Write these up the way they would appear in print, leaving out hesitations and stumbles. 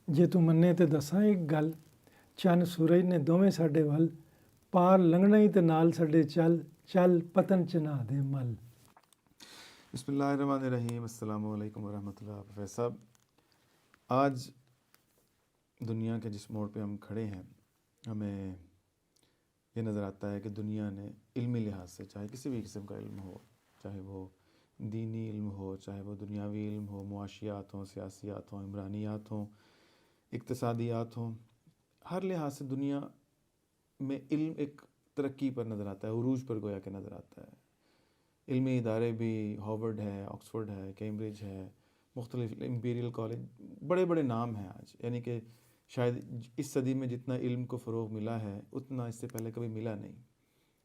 ਜੇ ਤੂੰ ਮੰਨੇ ਤੇ ਦੱਸਾਂ ਇੱਕ ਗੱਲ, ਚੰਨ ਸੂਰਜ ਨੇ ਦੋਵੇਂ ਸਾਡੇ ਵੱਲ, ਪਾਰ ਲੰਘਣਾ ਹੀ ਤੇ ਨਾਲ ਸਾਡੇ ਚੱਲ, ਚੱਲ ਪਤਨ ਚ ਨਹਾ ਦੇ ਮਲ۔ بسم اللہ الرحمن الرحیم۔ السلام علیکم ورحمۃ اللہ۔ پروفیسر صاحب، آج دنیا کے جس موڑ پہ ہم کھڑے ہیں، ہمیں یہ نظر آتا ہے کہ دنیا نے علمی لحاظ سے، چاہے کسی بھی قسم کا علم ہو، چاہے وہ دینی علم ہو، چاہے وہ دنیاوی علم ہو، معاشیات ہوں، سیاسیات ہوں، عمرانیات ہوں، اقتصادیات ہوں، ہر لحاظ سے دنیا میں علم ایک ترقی پر نظر آتا ہے، عروج پر گویا کہ نظر آتا ہے۔ علمی ادارے بھی، ہارورڈ ہے، آکسفورڈ ہے، کیمبرج ہے، مختلف امپیریل کالج، بڑے بڑے نام ہیں آج۔ یعنی کہ شاید اس صدی میں جتنا علم کو فروغ ملا ہے اتنا اس سے پہلے کبھی ملا نہیں۔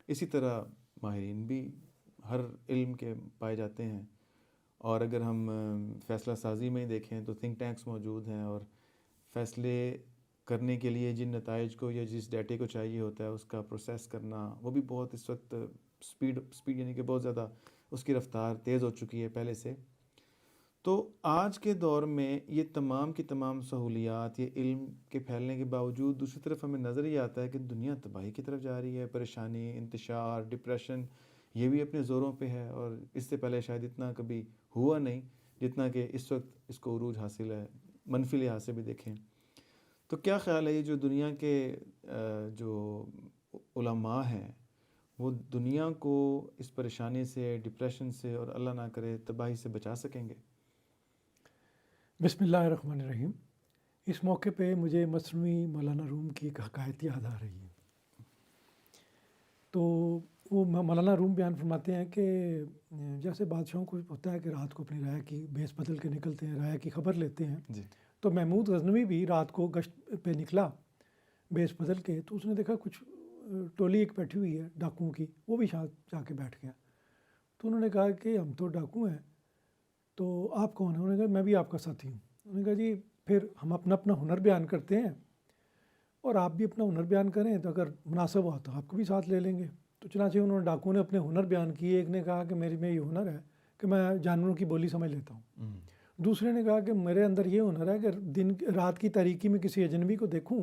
اسی طرح ماہرین بھی ہر علم کے پائے جاتے ہیں، اور اگر ہم فیصلہ سازی میں ہی دیکھیں تو تھنک ٹینکس موجود ہیں، اور فیصلے کرنے کے لیے جن نتائج کو یا جس ڈیٹے کو چاہیے ہوتا ہے اس کا پروسیس کرنا، وہ بھی بہت اس وقت سپیڈ یعنی کہ بہت زیادہ اس کی رفتار تیز ہو چکی ہے پہلے سے۔ تو آج کے دور میں یہ تمام کی تمام سہولیات، یہ علم کے پھیلنے کے باوجود دوسری طرف ہمیں نظر یہ آتا ہے کہ دنیا تباہی کی طرف جا رہی ہے۔ پریشانی، انتشار، ڈپریشن، یہ بھی اپنے زوروں پہ ہے، اور اس سے پہلے شاید اتنا کبھی ہوا نہیں جتنا کہ اس وقت اس کو عروج حاصل ہے، منفی لحاظ سے بھی دیکھیں تو۔ کیا خیال ہے یہ جو دنیا کے جو علماء ہیں وہ دنیا کو اس پریشانی سے، ڈپریشن سے، اور اللہ نہ کرے تباہی سے بچا سکیں گے؟ بسم اللہ الرحمن الرحیم۔ اس موقع پہ مجھے مثنوی مولانا روم کی ایک حکایت یاد آ رہی ہے۔ تو وہ مولانا روم بیان فرماتے ہیں کہ جیسے بادشاہوں کو ہوتا ہے کہ رات کو اپنی رعایا کی بھیس بدل کے نکلتے ہیں، رعایا کی خبر لیتے ہیں جی۔ تو محمود غزنوی بھی رات کو گشت پہ نکلا بھیس بدل کے، تو اس نے دیکھا کچھ ٹولی ایک بیٹھی ہوئی ہے ڈاکوؤں کی، وہ بھی شاید جا کے بیٹھ گیا۔ تو انہوں نے کہا کہ ہم تو ڈاکو ہیں، تو آپ کون ہیں؟ انہوں نے کہا میں بھی آپ کا ساتھی ہوں۔ انہوں نے کہا جی پھر ہم اپنا اپنا ہنر بیان کرتے ہیں، اور آپ بھی اپنا ہنر بیان کریں، تو اگر مناسب ہوا تو آپ کو بھی ساتھ لے لیں گے۔ تو چنانچہ انہوں نے ڈاکو نے اپنے ہنر بیان کیے۔ ایک نے کہا کہ میری میں یہ ہنر ہے کہ میں جانوروں کی بولی سمجھ لیتا ہوں۔ دوسرے نے کہا کہ میرے اندر یہ ہنر ہے کہ رات کی تاریکی میں کسی اجنبی کو دیکھوں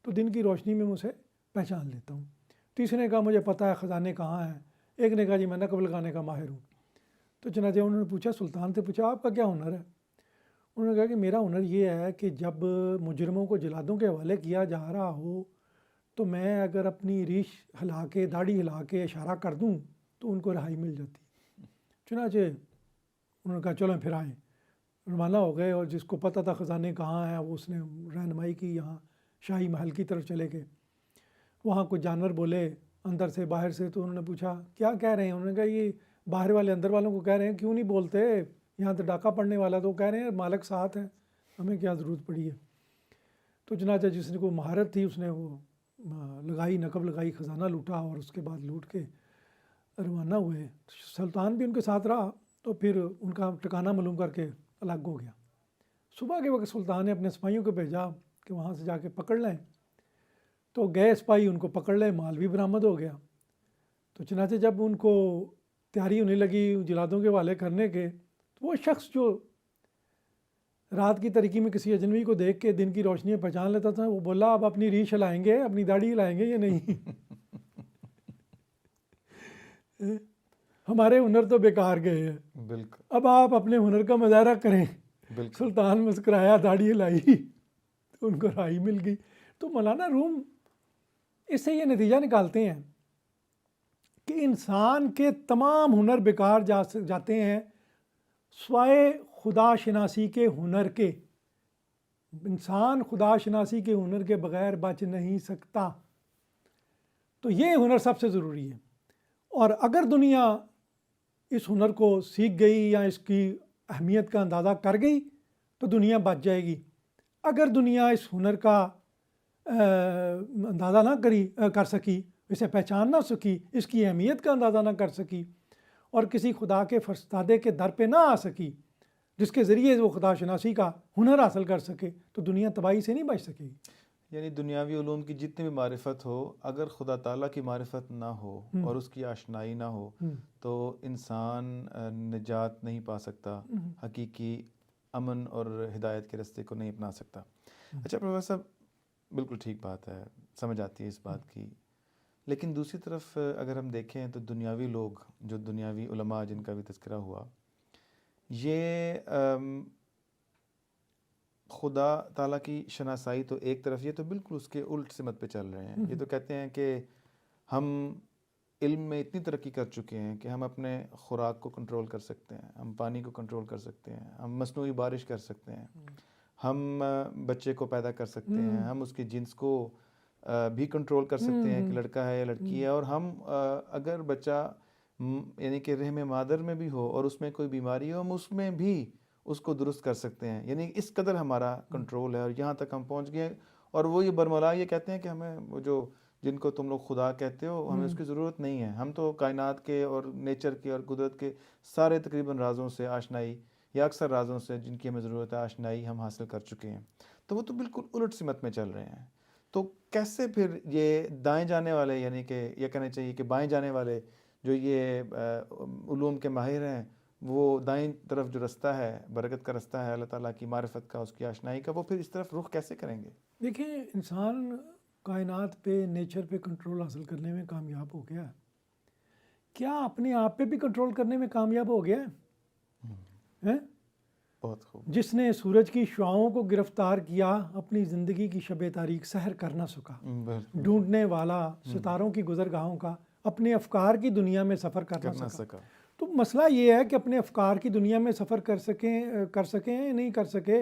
تو دن کی روشنی میں اسے پہچان لیتا ہوں۔ تیسرے نے کہا مجھے پتہ ہے خزانے کہاں ہیں۔ ایک نے کہا جی میں نقب لگانے کا ماہر ہوں۔ تو چنانچہ انہوں نے پوچھا، سلطان سے پوچھا آپ کا کیا ہنر ہے؟ انہوں نے کہا کہ میرا ہنر یہ ہے کہ جب مجرموں کو جلادوں کے حوالے کیا جا رہا ہو تو میں اگر اپنی ریش ہلا کے، داڑھی ہلا کے اشارہ کر دوں تو ان کو رہائی مل جاتی۔ چنانچہ انہوں نے کہا چلو پھر آئیں، روانہ ہو گئے، اور جس کو پتہ تھا خزانے کہاں ہیں وہ اس نے رہنمائی کی، یہاں شاہی محل کی طرف چلے گئے۔ وہاں کچھ جانور بولے اندر سے باہر سے، تو انہوں نے پوچھا کیا کہہ رہے ہیں؟ انہوں نے کہا یہ باہر والے اندر والوں کو کہہ رہے ہیں، کیوں نہیں بولتے؟ یہاں تو ڈاکہ پڑنے والا تو کہہ رہے ہیں مالک ساتھ ہیں، ہمیں کیا ضرورت پڑی ہے؟ تو چنانچہ جس نے کو مہارت تھی اس نے وہ لگائی، نقب لگائی، خزانہ لوٹا، اور اس کے بعد لوٹ کے روانہ ہوئے۔ سلطان بھی ان کے ساتھ رہا، تو پھر ان کا ٹھکانہ معلوم کر کے الگ ہو گیا۔ صبح کے وقت سلطان نے اپنے سپاہیوں کو بھیجا کہ وہاں سے جا کے پکڑ لیں، تو گئے سپاہی، ان کو پکڑ لے، مال بھی برآمد ہو گیا۔ تو چنانچہ جب ان کو تیاری ہونے لگی جلادوں کے حوالے کرنے کے، تو وہ شخص جو رات کی تاریکی میں کسی اجنبی کو دیکھ کے دن کی روشنی میں پہچان لیتا تھا، وہ بولا اب اپنی ریش ہلائیں گے، اپنی داڑھی ہلائیں گے یا نہیں؟ ہمارے ہنر تو بیکار گئے ہیں، بالکل، اب آپ اپنے ہنر کا مظاہرہ کریں۔ بالکل۔ سلطان مسکرایا، داڑھی ہلائی، تو ان کو رہائی مل گئی۔ تو مولانا روم اس سے یہ نتیجہ نکالتے ہیں کہ انسان کے تمام ہنر بیکار جاتے ہیں سوائے خدا شناسی کے ہنر کے۔ انسان خدا شناسی کے ہنر کے بغیر بچ نہیں سکتا، تو یہ ہنر سب سے ضروری ہے۔ اور اگر دنیا اس ہنر کو سیکھ گئی یا اس کی اہمیت کا اندازہ کر گئی تو دنیا بچ جائے گی۔ اگر دنیا اس ہنر کا اندازہ نہ کر سکی، اسے پہچان نہ سکی، اس کی اہمیت کا اندازہ نہ کر سکی، اور کسی خدا کے فرستادے کے در پہ نہ آ سکی جس کے ذریعے وہ خدا شناسی کا ہنر حاصل کر سکے، تو دنیا تباہی سے نہیں بچ سکے گی۔ یعنی دنیاوی علوم کی جتنی بھی معرفت ہو، اگر خدا تعالیٰ کی معرفت نہ ہو اور اس کی آشنائی نہ ہو تو انسان نجات نہیں پا سکتا، حقیقی امن اور ہدایت کے راستے کو نہیں اپنا سکتا. اچھا پروفیسر صاحب، بالکل ٹھیک بات ہے، سمجھ آتی ہے اس بات کی، لیکن دوسری طرف اگر ہم دیکھیں تو دنیاوی لوگ، جو دنیاوی علماء جن کا بھی تذکرہ ہوا، یہ خدا تعالیٰ کی شناسائی تو ایک طرف، یہ تو بالکل اس کے الٹ سمت پہ چل رہے ہیں. یہ تو کہتے ہیں کہ ہم علم میں اتنی ترقی کر چکے ہیں کہ ہم اپنے خوراک کو کنٹرول کر سکتے ہیں، ہم پانی کو کنٹرول کر سکتے ہیں، ہم مصنوعی بارش کر سکتے ہیں، ہم بچے کو پیدا کر سکتے ہیں، ہم اس کی جنس کو بھی کنٹرول کر سکتے ہیں کہ لڑکا ہے یا لڑکی ہے، اور ہم اگر بچہ یعنی کہ رحم مادر میں بھی ہو اور اس میں کوئی بیماری ہو، ہم اس میں بھی اس کو درست کر سکتے ہیں. یعنی اس قدر ہمارا کنٹرول ہے، اور یہاں تک ہم پہنچ گئے ہیں. اور وہ یہ برملا یہ کہتے ہیں کہ ہمیں وہ جو جن کو تم لوگ خدا کہتے ہو، ہمیں اس کی ضرورت نہیں ہے، ہم تو کائنات کے اور نیچر کے اور قدرت کے سارے تقریباً رازوں سے آشنائی، یا اکثر رازوں سے جن کی ہمیں ضرورت ہے آشنائی ہم حاصل کر چکے ہیں. تو وہ تو بالکل الٹ سمت میں چل رہے ہیں. تو کیسے پھر یہ دائیں جانے والے، یعنی کہ یہ کہنا چاہیے کہ بائیں جانے والے جو یہ علوم کے ماہر ہیں، وہ دائیں طرف جو رستہ ہے، برکت کا رستہ ہے، اللہ تعالیٰ کی معرفت کا، اس کی آشنائی کا، وہ پھر اس طرف رخ کیسے کریں گے؟ دیکھیں، انسان کائنات پہ، نیچر پہ کنٹرول حاصل کرنے میں کامیاب ہو گیا، کیا اپنے آپ پہ بھی کنٹرول کرنے میں کامیاب ہو گیا ہے؟ بہت خوب. جس نے سورج کی شعاؤں کو گرفتار کیا، اپنی زندگی کی شب تاریک سحر کر نہ سکا. ڈھونڈنے والا ستاروں کی گزرگاہوں کا، اپنے افکار کی دنیا میں سفر کر نہ سکا. تو مسئلہ یہ ہے کہ اپنے افکار کی دنیا میں سفر کر سکیں نہیں کر سکے،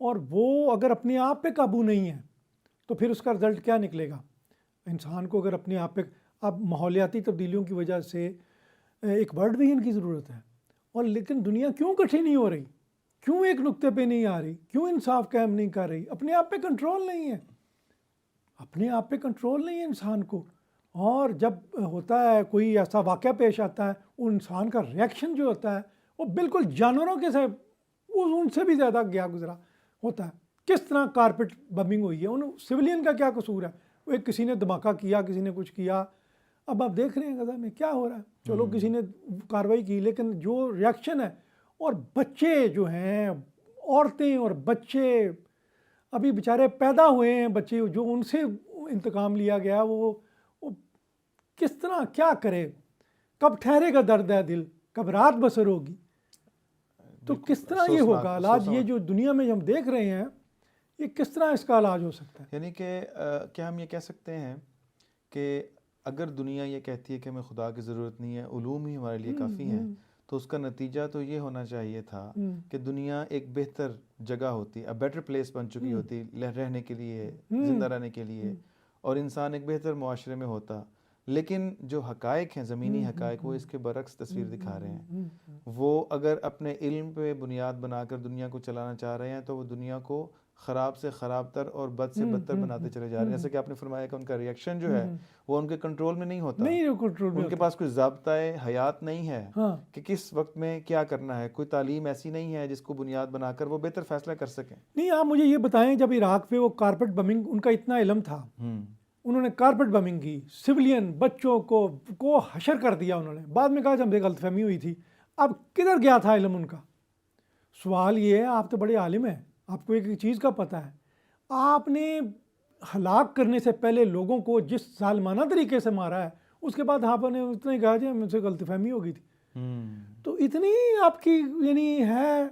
اور وہ اگر اپنے آپ پہ قابو نہیں ہے تو پھر اس کا رزلٹ کیا نکلے گا؟ انسان کو اگر اپنے آپ پہ، اب ماحولیاتی تبدیلیوں کی وجہ سے ایک ورلڈ ویژن کی ضرورت ہے، اور لیکن دنیا کیوں کٹھی نہیں ہو رہی؟ کیوں ایک نقطے پہ نہیں آ رہی؟ کیوں انصاف قائم نہیں کر رہی؟ اپنے آپ پہ کنٹرول نہیں ہے، اپنے آپ پہ کنٹرول نہیں ہے انسان کو. اور جب ہوتا ہے کوئی ایسا واقعہ پیش آتا ہے، وہ انسان کا ریئیکشن جو ہوتا ہے وہ بالکل جانوروں کے سے، وہ ان سے بھی زیادہ گیا گزرا ہوتا ہے. کس طرح کارپیٹ بمنگ ہوئی ہے، ان سویلین کا کیا قصور ہے؟ وہ ایک کسی نے دھماکہ کیا، کسی نے کچھ کیا. اب آپ دیکھ رہے ہیں غزہ میں کیا ہو رہا ہے. چلو کسی نے کارروائی کی، لیکن جو ریئیکشن ہے، اور بچے جو ہیں، عورتیں اور بچے ابھی بیچارے پیدا ہوئے ہیں، بچے جو ان سے انتقام لیا گیا، وہ کس طرح کیا کرے؟ کب ٹھہرے گا درد ہے دل؟ کب رات بسر ہوگی؟ تو کس طرح یہ ہوگا علاج؟ یہ جو دنیا میں ہم دیکھ رہے ہیں، یہ کس طرح اس کا علاج ہو سکتا ہے؟ یعنی کہ کیا ہم یہ کہہ سکتے ہیں کہ اگر دنیا یہ کہتی ہے کہ ہمیں خدا کی ضرورت نہیں ہے، علوم ہی ہمارے لیے کافی ہیں، تو اس کا نتیجہ تو یہ ہونا چاہیے تھا کہ دنیا ایک بہتر جگہ ہوتی، بیٹر پلیس بن چکی ہوتی رہنے کے لیے، زندہ رہنے کے لیے، اور انسان ایک بہتر معاشرے میں ہوتا. لیکن جو حقائق ہیں، زمینی حقائق، وہ اس کے برعکس تصویر دکھا رہے ہیں. وہ اگر اپنے علم پہ بنیاد بنا کر دنیا کو چلانا چاہ رہے ہیں تو وہ دنیا کو خراب سے خراب تر اور بد سے بدتر بناتے چلے جا رہے ہیں. جیسے کہ آپ نے فرمایا کہ ان کا ریئیکشن جو ہے وہ ان کے کنٹرول میں نہیں ہوتا، ان کے پاس کوئی ضابطۂ حیات نہیں ہے کہ کس وقت میں کیا کرنا ہے. کوئی تعلیم ایسی نہیں ہے جس کو بنیاد بنا کر وہ بہتر فیصلہ کر سکیں. نہیں، آپ مجھے یہ بتائیں، جب عراق پہ وہ کارپیٹ بمنگ، ان کا اتنا علم تھا، انہوں نے کارپیٹ بمنگ کی، سویلین بچوں کو حشر کر دیا انہوں نے. بعد میں کہا جب ہمیں غلط فہمی ہوئی تھی. اب کدھر گیا تھا علم ان کا؟ سوال یہ ہے، آپ تو بڑے عالم ہیں، آپ کو ایک چیز کا پتہ ہے، آپ نے ہلاک کرنے سے پہلے لوگوں کو جس ظالمانہ طریقے سے مارا ہے، اس کے بعد آپ نے اتنا ہی کہا جی مجھ سے غلط فہمی ہو گئی تھی. تو اتنی آپ کی یعنی ہے،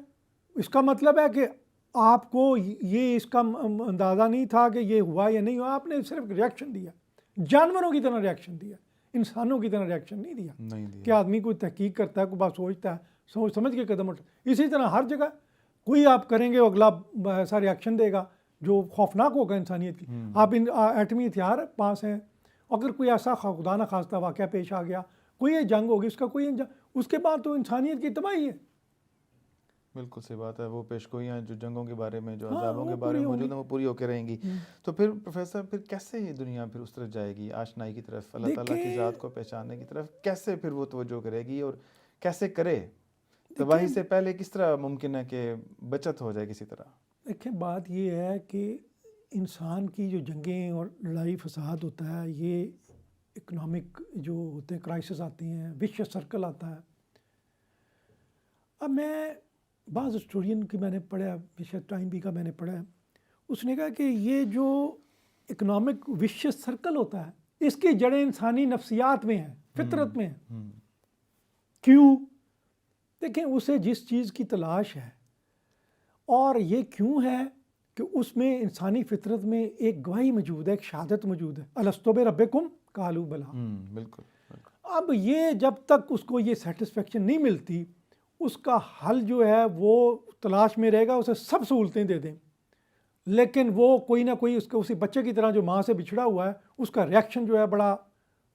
اس کا مطلب ہے کہ آپ کو یہ اس کا اندازہ نہیں تھا کہ یہ ہوا یا نہیں ہوا. آپ نے صرف ریئیکشن دیا، جانوروں کی طرح ریئیکشن دیا، انسانوں کی طرح ریئیکشن نہیں دیا کہ آدمی کوئی تحقیق کرتا ہے، کوئی بات سوچتا ہے، سوچ سمجھ کے قدم اٹھتا. اسی طرح ہر جگہ کوئی آپ کریں گے، اگلا ایسا ریئیکشن دے گا جو خوفناک ہوگا انسانیت کی. آپ ایٹمی ہتھیار پاس ہیں، اگر کوئی ایسا خدا نہ خواستہ واقعہ پیش آ گیا، کوئی یہ جنگ ہوگی، اس کا کوئی اس کے بعد تو انسانیت کی تباہی ہے. بالکل صحیح بات ہے. وہ پیشگوئیاں جو جنگوں کے بارے میں، جو عذابوں کے بارے میں موجود ہیں، وہ پوری ہو کے رہیں گی. تو پھر پروفیسر، پھر کیسے یہ دنیا پھر اس طرف جائے گی، آشنائی کی طرف، اللہ تعالیٰ کی ذات کو پہچاننے کی طرف؟ کیسے پھر وہ توجہ کرے گی، اور کیسے کرے؟ تباہی سے پہلے کس طرح ممکن ہے کہ بچت ہو جائے کسی طرح؟ دیکھیں، بات یہ ہے کہ انسان کی جو جنگیں اور لڑائی فساد ہوتا ہے، یہ اکنامک جو ہوتے ہیں کرائسس آتے ہیں، وشیس سرکل آتا ہے. اب میں بعض ہسٹورین کی میں نے پڑھا، شاید ٹائم بھی کا میں نے پڑھا ہے، اس نے کہا کہ یہ جو اکنامک وشیس سرکل ہوتا ہے اس کی جڑیں انسانی نفسیات میں ہیں، فطرت میں ہیں۔ کیوں؟ دیکھیں اسے جس چیز کی تلاش ہے، اور یہ کیوں ہے کہ اس میں انسانی فطرت میں ایک گواہی موجود ہے، ایک شہادت موجود ہے، الستو بربکم قالوا بلا۔ بالکل۔ اب یہ جب تک اس کو یہ سیٹسفیکشن نہیں ملتی، اس کا حل جو ہے وہ تلاش میں رہے گا، اسے سب سہولتیں دے دیں، لیکن وہ کوئی نہ کوئی اس کو اسی بچے کی طرح جو ماں سے بچھڑا ہوا ہے، اس کا ریئیکشن جو ہے بڑا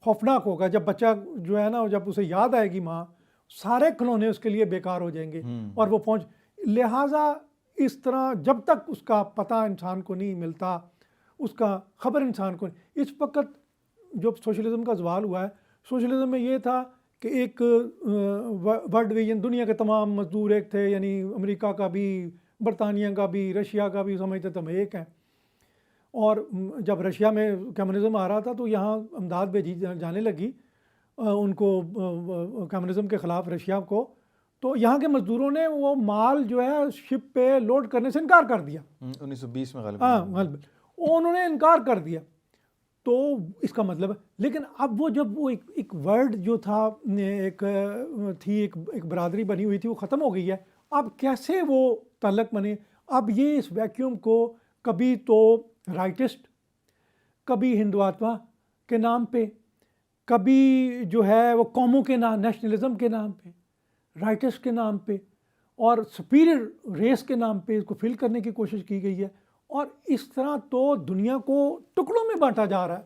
خوفناک ہوگا۔ جب بچہ جو ہے نا، جب اسے یاد آئے گی ماں، سارے کھلونے اس کے لیے بیکار ہو جائیں گے، اور وہ لہٰذا اس طرح جب تک اس کا پتہ انسان کو نہیں ملتا، اس کا خبر انسان کو نہیں۔ اس وقت جو سوشلزم کا زوال ہوا ہے، سوشلزم میں یہ تھا کہ ایک ورلڈ ویژن، دنیا کے تمام مزدور ایک تھے، یعنی امریکہ کا بھی، برطانیہ کا بھی، رشیا کا بھی، سمجھتے تھے ہم ایک ہیں۔ اور جب رشیا میں کمیونزم آ رہا تھا تو یہاں امداد بھیجی جانے لگی ان کو، کمیونزم کے خلاف رشیا کو، تو یہاں کے مزدوروں نے وہ مال جو ہے شپ پہ لوڈ کرنے سے انکار کر دیا۔ 1920 میں غالباً انہوں نے انکار کر دیا۔ تو اس کا مطلب ہے، لیکن اب وہ جب وہ ایک ورڈ جو تھا، ایک برادری بنی ہوئی تھی، وہ ختم ہو گئی ہے۔ اب کیسے وہ تعلق بنے؟ اب یہ اس ویکیوم کو کبھی تو رائٹسٹ، کبھی ہندواتما کے نام پہ، کبھی جو ہے وہ قوموں کے نام، نیشنلزم کے نام پہ، رائٹسٹ کے نام پہ، اور سپیریئر ریس کے نام پہ اس کو فل کرنے کی کوشش کی گئی ہے۔ اور اس طرح تو دنیا کو ٹکڑوں میں بانٹا جا رہا ہے،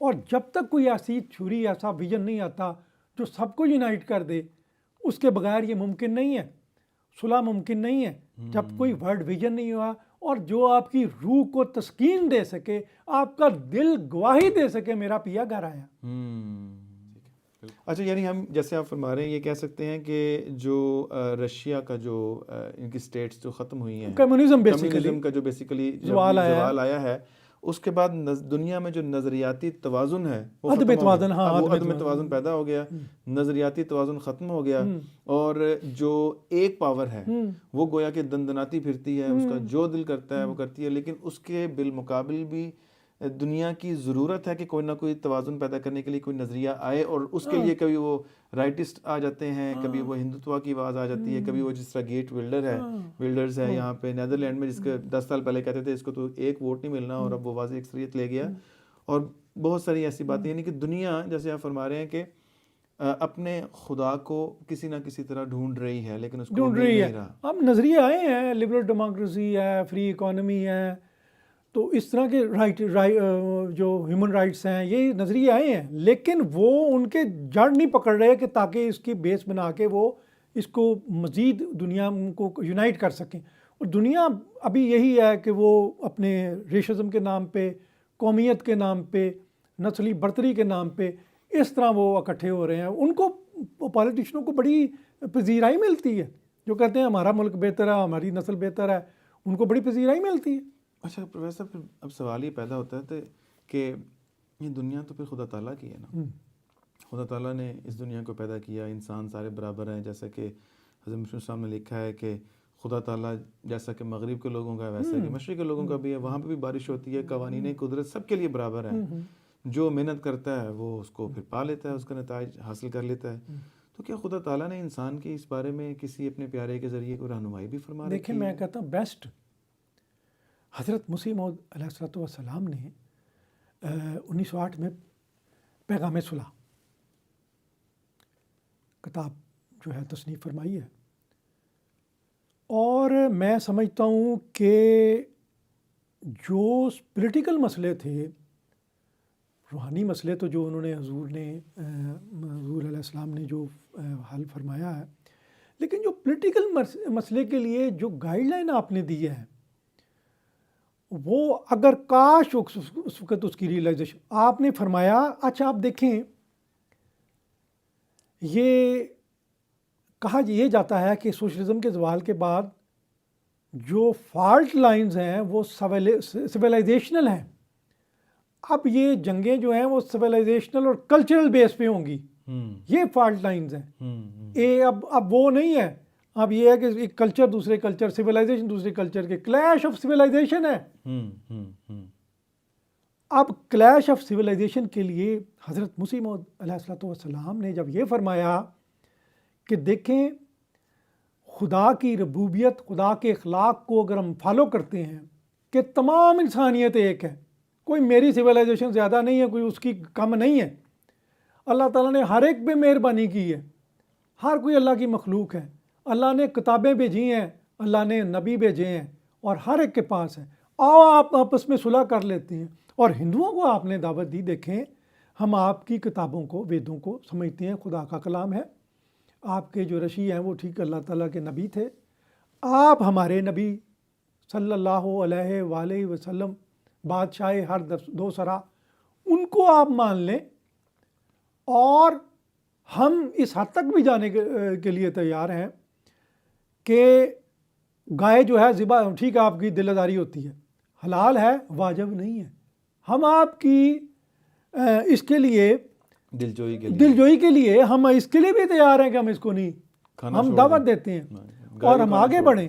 اور جب تک کوئی ایسی تھیوری، ایسا ویژن نہیں آتا جو سب کو یونائٹ کر دے، اس کے بغیر یہ ممکن نہیں ہے، صلح ممکن نہیں ہے۔ جب کوئی ورلڈ ویژن نہیں ہوا، اور جو آپ کی روح کو تسکین دے سکے، آپ کا دل گواہی دے سکے میرا پیا گھر آیا۔ اچھا، یعنی ہم جیسے آپ فرما رہے ہیں، یہ کہہ سکتے ہیں کہ جو رشیا کا جو ان کی سٹیٹس جو ختم ہوئی ہیں، کمیونزم کا جو بیسیکلی زوال آیا ہے، اس کے بعد دنیا میں جو نظریاتی توازن ہے وہ عدم توازن پیدا ہو گیا، نظریاتی توازن ختم ہو گیا، اور جو ایک پاور ہے وہ گویا کہ دندناتی پھرتی ہے، اس کا جو دل کرتا ہے وہ کرتی ہے، لیکن اس کے بالمقابل بھی دنیا کی ضرورت ہے کہ کوئی نہ کوئی توازن پیدا کرنے کے لیے کوئی نظریہ آئے، اور اس کے لیے کبھی وہ رائٹسٹ آ جاتے ہیں، کبھی وہ ہندوتوا کی آواز آ جاتی ہے، کبھی وہ جس طرح گیٹ ولڈرز ہے یہاں پہ نیدرلینڈ میں، جس کے 10 سال پہلے کہتے تھے اس کو تو ایک ووٹ نہیں ملنا، اور اب وہ واضح اکثریت لے گیا، اور بہت ساری ایسی باتیں، یعنی کہ دنیا جیسے آپ فرما رہے ہیں کہ اپنے خدا کو کسی نہ کسی طرح ڈھونڈ رہی ہے، لیکن اس کو ڈھونڈ رہی ہے۔ اب نظریے آئے ہیں، لبرل ڈیموکریسی ہے، فری اکانومی ہے، تو اس طرح کے جو ہیومن رائٹس ہیں، یہ نظریے آئے ہیں، لیکن وہ ان کے جڑ نہیں پکڑ رہے کہ تاکہ اس کی بیس بنا کے وہ اس کو مزید دنیا کو یونائٹ کر سکیں۔ اور دنیا ابھی یہی ہے کہ وہ اپنے ریشزم کے نام پہ، قومیت کے نام پہ، نسلی برتری کے نام پہ اس طرح وہ اکٹھے ہو رہے ہیں۔ ان کو پالیٹیشنوں کو بڑی پذیرائی ملتی ہے، جو کہتے ہیں ہمارا ملک بہتر ہے، ہماری نسل بہتر ہے، ان کو بڑی پذیرائی ملتی ہے۔ اچھا پروفیسر، پھر اب سوال یہ پیدا ہوتا ہے کہ یہ دنیا تو پھر خدا تعالیٰ کی ہے نا، خدا تعالیٰ نے اس دنیا کو پیدا کیا، انسان سارے برابر ہیں، جیسا کہ حضرت مسلم صاحب نے لکھا ہے کہ خدا تعالیٰ جیسا کہ مغرب کے لوگوں کا ہے ویسا کہ مشرق کے لوگوں کا بھی ہے، وہاں پہ بھی بارش ہوتی ہے، قوانین قدرت سب کے لیے برابر ہے، جو محنت کرتا ہے وہ اس کو پھر پا لیتا ہے، اس کا نتائج حاصل کر لیتا ہے۔ تو کیا خدا تعالیٰ نے انسان کے اس بارے میں کسی اپنے پیارے کے ذریعے کوئی رہنمائی بھی فرما رہی ہے؟ دیکھیں، میں کہتا ہوں بیسٹ حضرت مسیح موعود علیہ السلام نے 1908 میں پیغام صلح کتاب جو ہے تصنیف فرمائی ہے، اور میں سمجھتا ہوں کہ جو پولیٹیکل مسئلے تھے، روحانی مسئلے تو جو انہوں نے حضور علیہ السلام نے جو حل فرمایا ہے، لیکن جو پولیٹیکل مسئلے کے لیے جو گائیڈ لائن آپ نے دی ہے، وہ اگر کاش اس وقت اس کی ریئلائزیشن آپ نے فرمایا۔ اچھا آپ دیکھیں، یہ کہا یہ جاتا ہے کہ سوشلزم کے زوال کے بعد جو فالٹ لائنز ہیں وہ سویلائزیشنل ہیں۔ اب یہ جنگیں جو ہیں وہ سویلائزیشنل اور کلچرل بیس پہ ہوں گی، یہ فالٹ لائنز ہیں۔ اب وہ نہیں ہے، اب یہ ہے کہ ایک کلچر دوسرے کلچر، سویلائزیشن دوسرے کلچر کے، کلیش آف سویلائزیشن ہے۔ اب کلیش آف سویلائزیشن کے لیے حضرت مسیح موعود علیہ الصلوۃ والسلام نے جب یہ فرمایا کہ دیکھیں خدا کی ربوبیت، خدا کے اخلاق کو اگر ہم فالو کرتے ہیں کہ تمام انسانیت ایک ہے، کوئی میری سویلائزیشن زیادہ نہیں ہے، کوئی اس کی کم نہیں ہے، اللہ تعالیٰ نے ہر ایک پہ مہربانی کی ہے، ہر کوئی اللہ کی مخلوق ہے، اللہ نے کتابیں بھیجی ہیں، اللہ نے نبی بھیجے ہیں اور ہر ایک کے پاس ہے، آؤ آپ آپس میں صلح کر لیتے ہیں۔ اور ہندوؤں کو آپ نے دعوت دی، دیکھیں ہم آپ کی کتابوں کو، ویدوں کو سمجھتے ہیں خدا کا کلام ہے، آپ کے جو رشی ہیں وہ ٹھیک اللہ تعالیٰ کے نبی تھے، آپ ہمارے نبی صلی اللہ علیہ وآلہ وسلم بادشاہ ہر دو سرا، ان کو آپ مان لیں، اور ہم اس حد تک بھی جانے کے لیے تیار ہیں کہ گائے جو ہے ذبح ٹھیک ہے آپ کی دل آزاری ہوتی ہے، حلال ہے، واجب نہیں ہے، ہم آپ کی اس کے لیے دلجوئی کے لیے ہم اس کے لیے بھی تیار ہیں کہ ہم اس کو نہیں، ہم دعوت دیتے ہیں اور ہم آگے بڑھیں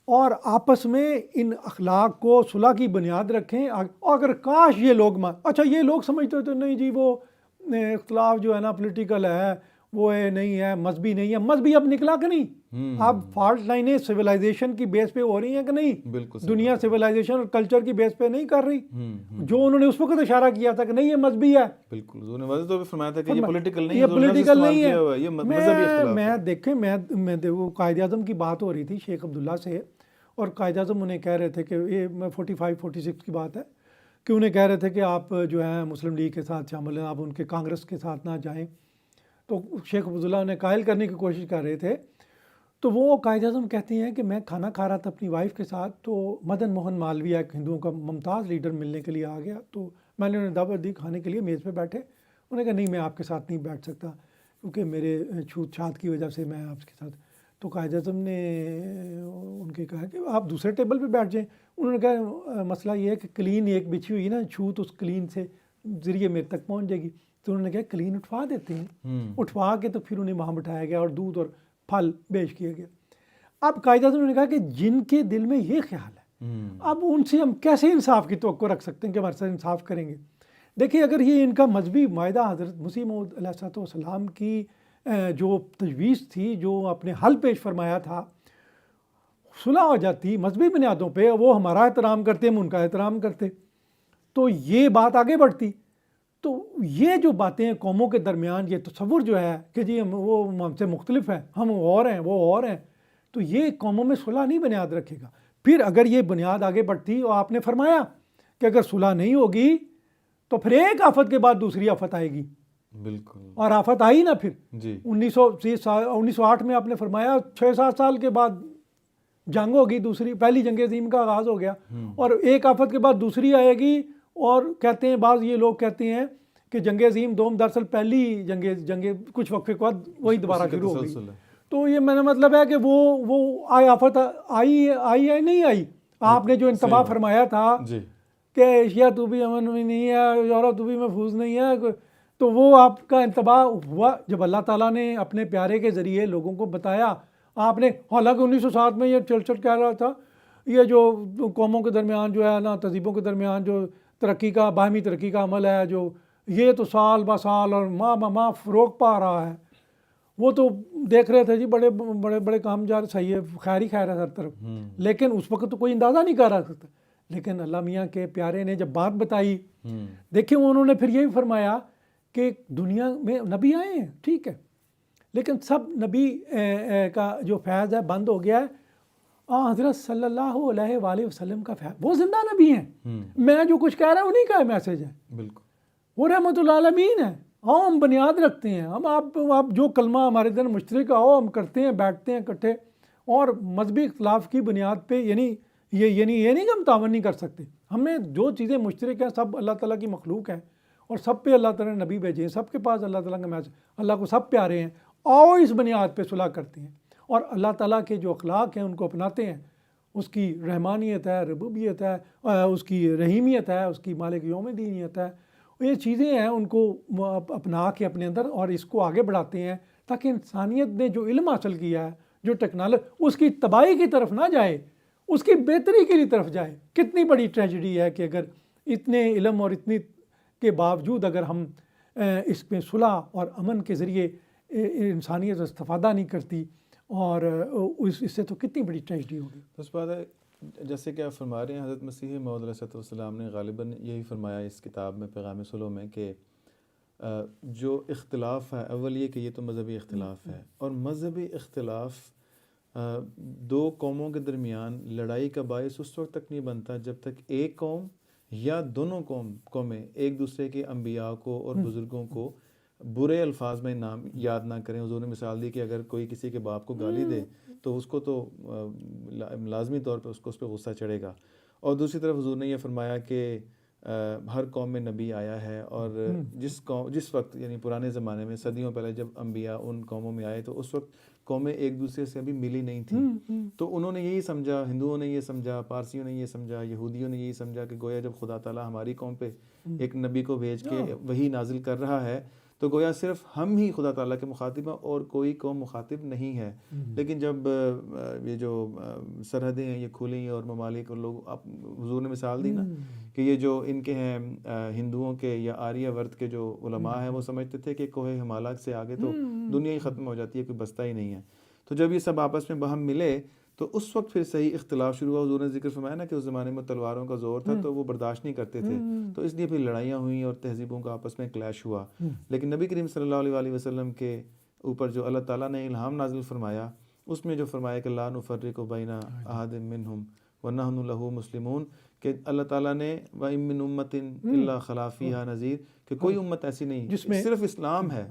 اور آپس میں ان اخلاق کو صلح کی بنیاد رکھیں۔ اگر کاش یہ لوگ اچھا یہ لوگ سمجھتے تو نہیں جی وہ اختلاف جو ہے نا پولیٹیکل ہے، وہ نہیں ہے، مذہبی نہیں ہے، مذہبی اب نکلا کہ نہیں؟ اب فالٹ لائنیں سویلائزیشن کی بیس پہ ہو رہی ہیں کہ نہیں؟ دنیا سویلائزیشن اور کلچر کی بیس پہ نہیں کر رہی، جو انہوں نے اس وقت اشارہ کیا تھا کہ نہیں یہ مذہبی ہے، بالکل انہوں نے واضح طور پہ فرمایا تھا کہ یہ پولیٹیکل نہیں ہے، یہ پولیٹیکل نہیں ہے، یہ مذہبی اختلاف میں دیکھیں میں وہ قائد اعظم کی بات ہو رہی تھی شیخ عبداللہ سے، اور قائد اعظم انہیں کہہ رہے تھے کہ یہ 45 46 کی بات ہے کہ انہیں کہہ رہے تھے کہ آپ جو ہیں مسلم لیگ کے ساتھ شامل ہیں، آپ ان کے کانگریس کے ساتھ نہ جائیں، تو شیخ عبداللہ انہیں قائل کرنے کی کوشش کر رہے تھے، تو وہ قائد اعظم کہتے ہیں کہ میں کھانا کھا رہا تھا اپنی وائف کے ساتھ، تو مدن موہن مالویہ ایک ہندوؤں کا ممتاز لیڈر ملنے کے لیے آ گیا، تو میں نے انہیں دعوت دی کھانے کے لیے، میز پہ بیٹھے، انہوں نے کہا نہیں میں آپ کے ساتھ نہیں بیٹھ سکتا کیونکہ میرے چھوت چھات کی وجہ سے میں آپ کے ساتھ، تو قائد اعظم نے ان کے کہا کہ آپ دوسرے ٹیبل پہ بیٹھ جائیں، انہوں نے کہا مسئلہ یہ ہے کہ کلین ایک بچھی ہوئی نا، چھوت اس کلین سے ذریعے میرے تک پہنچ جائے گی، تو انہوں نے کہا کلین اٹھوا دیتے ہیں، اٹھوا کے تو پھر انہیں وہاں بٹھایا گیا اور دودھ اور پھل پیش کیا گیا۔ اب قائد اعظم نے کہا کہ جن کے دل میں یہ خیال ہے، اب ان سے ہم کیسے انصاف کی توقع رکھ سکتے ہیں کہ ہمارے ساتھ انصاف کریں گے؟ دیکھیے اگر یہ ان کا مذہبی معاہدہ حضرت مسیح موعود علیہ الصلوۃ والسلام کی جو تجویز تھی، جو اپنے حل پیش فرمایا تھا، صلح ہو جاتی مذہبی بنیادوں پہ، وہ ہمارا احترام کرتے ہم ان کا احترام کرتے، تو یہ بات آگے بڑھتی۔ تو یہ جو باتیں قوموں کے درمیان یہ تصور جو ہے کہ جی وہ ہم سے مختلف ہیں، ہم اور ہیں وہ اور ہیں، تو یہ قوموں میں صلح نہیں بنیاد رکھے گا۔ پھر اگر یہ بنیاد آگے بڑھتی اور آپ نے فرمایا کہ اگر صلح نہیں ہوگی تو پھر ایک آفت کے بعد دوسری آفت آئے گی، بالکل، اور آفت آئی نا پھر جی 1908 میں آپ نے فرمایا 6-7 سال کے بعد جنگ ہوگی، دوسری پہلی جنگ عظیم کا آغاز ہو گیا، اور ایک آفت کے بعد دوسری آئے گی، اور کہتے ہیں بعض یہ لوگ کہتے ہیں کہ جنگ عظیم دوم دراصل پہلی جنگ کچھ وقفے کے بعد وہی دوبارہ شروع ہو گئی، تو یہ میرا مطلب ہے کہ وہ آفت آئی ہے نہیں آئی؟ آپ نے جو انتباہ فرمایا تھا کہ ایشیا تو بھی امن میں نہیں ہے، یورپ تو بھی محفوظ نہیں ہے، تو وہ آپ کا انتباہ ہوا جب اللہ تعالیٰ نے اپنے پیارے کے ذریعے لوگوں کو بتایا۔ آپ نے حالانکہ 1907 میں یہ چل کہہ رہا تھا یہ جو قوموں کے درمیان جو ہے نا، تہذیبوں کے درمیان جو ترقی کا باہمی ترقی کا عمل ہے، جو یہ تو سال بہ سال اور ماہ بہ ماہ فروغ پا رہا ہے، وہ تو دیکھ رہے تھے جی بڑے بڑے بڑے کام جا رہے، صحیح ہے، خیر ہی خیر ہے ہر طرف، لیکن اس وقت تو کوئی اندازہ نہیں کر رہا تھا، لیکن اللہ میاں کے پیارے نے جب بات بتائی، دیکھیں انہوں نے پھر یہ بھی فرمایا کہ دنیا میں نبی آئے ہیں ٹھیک ہے، لیکن سب نبی کا جو فیض ہے بند ہو گیا ہے، حضرت صلی اللہ علیہ وآلہ وسلم کا فیض، وہ زندہ نبی ہیں، میں جو کچھ کہہ رہا ہوں انہیں کا میسج ہے، بالکل وہ رحمت العالمین ہے، ہم بنیاد رکھتے ہیں، ہم آپ جو کلمہ ہمارے دن مشترک آؤ ہم کرتے ہیں، بیٹھتے ہیں اکٹھے، اور مذہبی اختلاف کی بنیاد پہ یعنی یہ نہیں کہ ہم تعاون نہیں کر سکتے، ہمیں جو چیزیں مشترک ہیں سب اللہ تعالیٰ کی مخلوق ہیں، اور سب پہ اللہ تعالیٰ نے نبی بھیجے ہیں، سب کے پاس اللہ تعالیٰ کا میسج، اللہ کو سب پیارے ہیں، آؤ اس بنیاد پہ صلح کرتے ہیں، اور اللہ تعالیٰ کے جو اخلاق ہیں ان کو اپناتے ہیں، اس کی رحمانیت ہے، ربوبیت ہے، اس کی رحیمیت ہے، اس کی مالک یوم دینیت ہے، یہ چیزیں ہیں ان کو اپنا کے اپنے اندر اور اس کو آگے بڑھاتے ہیں، تاکہ انسانیت نے جو علم حاصل کیا ہے، جو ٹیکنالوجی اس کی تباہی کی طرف نہ جائے، اس کی بہتری کے لیے طرف جائے. کتنی بڑی ٹریجڈی ہے کہ اگر اتنے علم اور اتنی کے باوجود اگر ہم اس میں صلح اور امن کے ذریعے انسانیت استفادہ نہیں کرتی، اور اس سے تو کتنی بڑی ٹریجڈی ہوگی. اس بات ہے جیسے کہ آپ فرما رہے ہیں، حضرت مسیح موعود علیہ السلام نے غالباً یہی فرمایا اس کتاب میں پیغام صلح میں کہ جو اختلاف ہے، اول یہ کہ یہ تو مذہبی اختلاف ہے، اور مذہبی اختلاف دو قوموں کے درمیان لڑائی کا باعث اس وقت تک نہیں بنتا جب تک ایک قوم یا دونوں قومیں ایک دوسرے کے انبیاء کو اور بزرگوں کو برے الفاظ میں نام یاد نہ کریں. حضور نے مثال دی کہ اگر کوئی کسی کے باپ کو گالی دے تو اس کو تو لازمی طور پہ اس پہ غصہ چڑھے گا. اور دوسری طرف حضور نے یہ فرمایا کہ ہر قوم میں نبی آیا ہے، اور جس وقت یعنی پرانے زمانے میں صدیوں پہلے جب انبیاء ان قوموں میں آئے تو اس وقت قومیں ایک دوسرے سے ابھی ملی نہیں تھیں. تو انہوں نے یہی سمجھا، ہندوؤں نے یہ سمجھا، پارسیوں نے یہ سمجھا، یہودیوں نے یہی سمجھا کہ گویا جب خدا تعالیٰ ہماری قوم پہ ایک نبی کو بھیج کے وحی نازل کر رہا ہے تو گویا صرف ہم ہی خدا تعالیٰ کے مخاطب ہیں اور کوئی قوم مخاطب نہیں ہے. لیکن جب یہ جو سرحدیں ہیں یہ کھلیں اور ممالک اور لوگ، حضور نے مثال دی نا کہ یہ جو ان کے ہیں ہندوؤں کے یا آریہ ورت کے جو علماء ہیں وہ سمجھتے تھے کہ کوہ ہمالیہ سے آگے تو دنیا ہی ختم ہو جاتی ہے، کوئی بستا ہی نہیں ہے. تو جب یہ سب آپس میں باہم ملے تو اس وقت پھر صحیح اختلاف شروع ہوا. حضور نے ذکر فرمایا نا کہ اس زمانے میں تلواروں کا زور تھا تو وہ برداشت نہیں کرتے تھے، تو اس لیے پھر لڑائیاں ہوئیں اور تہذیبوں کا آپس میں کلیش ہوا. لیکن نبی کریم صلی اللہ علیہ وسلم کے اوپر جو اللہ تعالیٰ نے الہام نازل فرمایا اس میں جو فرمایا کہ لا نفرق بین احد منہم ونحن لہ مسلمون، کہ اللہ تعالیٰ نے وَإِن مِّنْ أُمَّةٍ إِلَّا خَلَا فِيهَا نذیر، کہ کوئی امت ایسی نہیں جس میں صرف اسلام ہے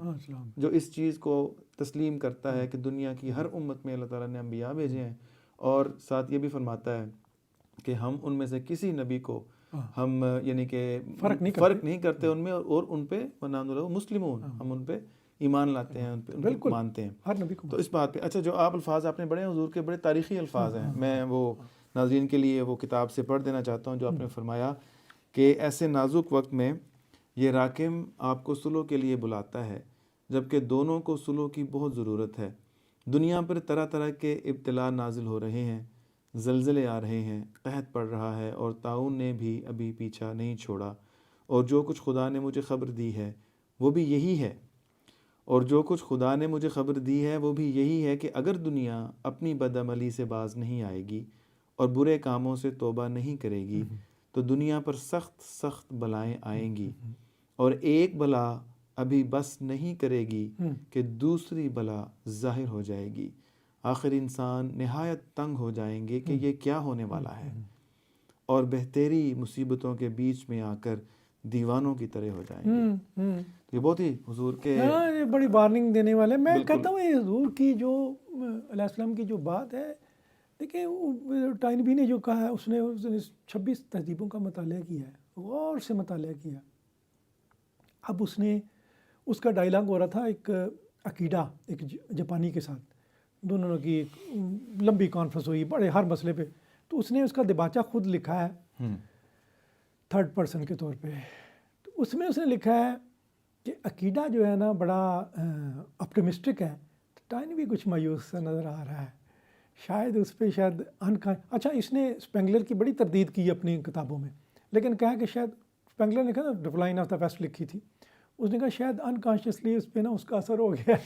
جو اس چیز کو تسلیم کرتا ہے کہ دنیا کی ہر امت میں اللہ تعالیٰ نے انبیاء بھیجے ہیں. اور ساتھ یہ بھی فرماتا ہے کہ ہم ان میں سے کسی نبی کو ہم یعنی کہ فرق نہیں کرتے ان میں، اور ان پہ وَنَحْنُ لَهُ مُسْلِمُونَ، ہم ان پہ ایمان لاتے ہیں، ان پہ مانتے ہیں ہر نبی کو. تو اس بات پہ اچھا جو آپ الفاظ آپ نے بڑے حضور کے بڑے تاریخی الفاظ ہیں، میں وہ ناظرین کے لیے وہ کتاب سے پڑھ دینا چاہتا ہوں جو آپ نے فرمایا کہ ایسے نازک وقت میں یہ راکم آپ کو صلح کے لیے بلاتا ہے جبکہ دونوں کو صلح کی بہت ضرورت ہے. دنیا پر طرح طرح کے ابتلا نازل ہو رہے ہیں، زلزلے آ رہے ہیں، قحط پڑ رہا ہے، اور طاعون نے بھی ابھی پیچھا نہیں چھوڑا. اور جو کچھ خدا نے مجھے خبر دی ہے وہ بھی یہی ہے، اور جو کچھ خدا نے مجھے خبر دی ہے وہ بھی یہی ہے کہ اگر دنیا اپنی بدعملی سے باز نہیں آئے گی اور برے کاموں سے توبہ نہیں کرے گی تو دنیا پر سخت سخت بلائیں آئیں گی، اور ایک بلا ابھی بس نہیں کرے گی کہ دوسری بلا ظاہر ہو جائے گی. آخر انسان نہایت تنگ ہو جائیں گے کہ یہ کیا ہونے والا ہے، اور بہتری مصیبتوں کے بیچ میں آ کر دیوانوں کی طرح ہو جائیں گے. یہ بہت ہی حضور کے یہ بڑی وارننگ دینے والے. میں کہتا ہوں یہ حضور کی جو علیہ السلام کی جو بات ہے، دیکھیں ٹائنبی نے جو کہا ہے، اس نے 26 تہذیبوں کا مطالعہ کیا ہے، غور سے مطالعہ کیا. اب اس کا ڈائلاگ ہو رہا تھا ایک عقیدہ ایک جاپانی کے ساتھ، دونوں کی ایک لمبی کانفرنس ہوئی بڑے ہر مسئلے پہ. تو اس نے اس کا دباچہ خود لکھا ہے تھرڈ پرسن کے طور پہ. تو اس میں اس نے لکھا ہے کہ عقیدہ جو ہے نا بڑا اپٹمسٹک ہے. ٹائنبی کچھ مایوس سا نظر آ رہا ہے، شاید اس پہ شاید اچھا اس نے اسپینگلر کی بڑی تردید کی اپنی کتابوں میں، لیکن کہا کہ شاید اسپینگلر نے کہا نا ڈکلائن آف دا ویسٹ لکھی تھی، اس نے کہا شاید انکانشیسلی اس پہ نا اس کا اثر ہو گیا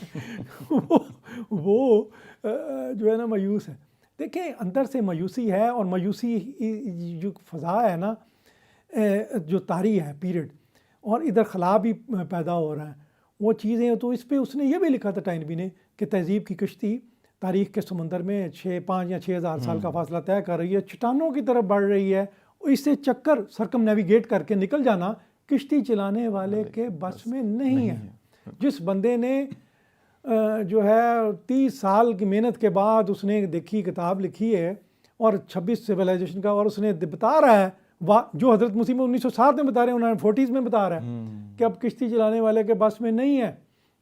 وہ جو ہے نا مایوس ہے. دیکھیں اندر سے مایوسی ہے، اور مایوسی جو فضا ہے نا جو طاری ہے پیریڈ، اور ادھر خلا بھی پیدا ہو رہا ہے وہ چیزیں. تو اس پہ اس نے یہ بھی لکھا تھا ٹائنبی نے کہ تہذیب کی کشتی تاریخ کے سمندر میں 5 یا 6 ہزار سال کا فاصلہ طے کر رہی ہے، چٹانوں کی طرف بڑھ رہی ہے. اس سے چکر سرکم نیویگیٹ کر کے نکل جانا کشتی چلانے والے کے بس میں نہیں ہے. جس بندے نے جو ہے 30 سال کی محنت کے بعد اس نے دیکھی کتاب لکھی ہے اور 26 سویلائزیشن کا، اور اس نے بتا رہا ہے جو حضرت مسیح 1960 میں بتا رہے ہیں، 1940s میں بتا رہا ہے کہ اب کشتی چلانے والے کے بس میں نہیں ہے.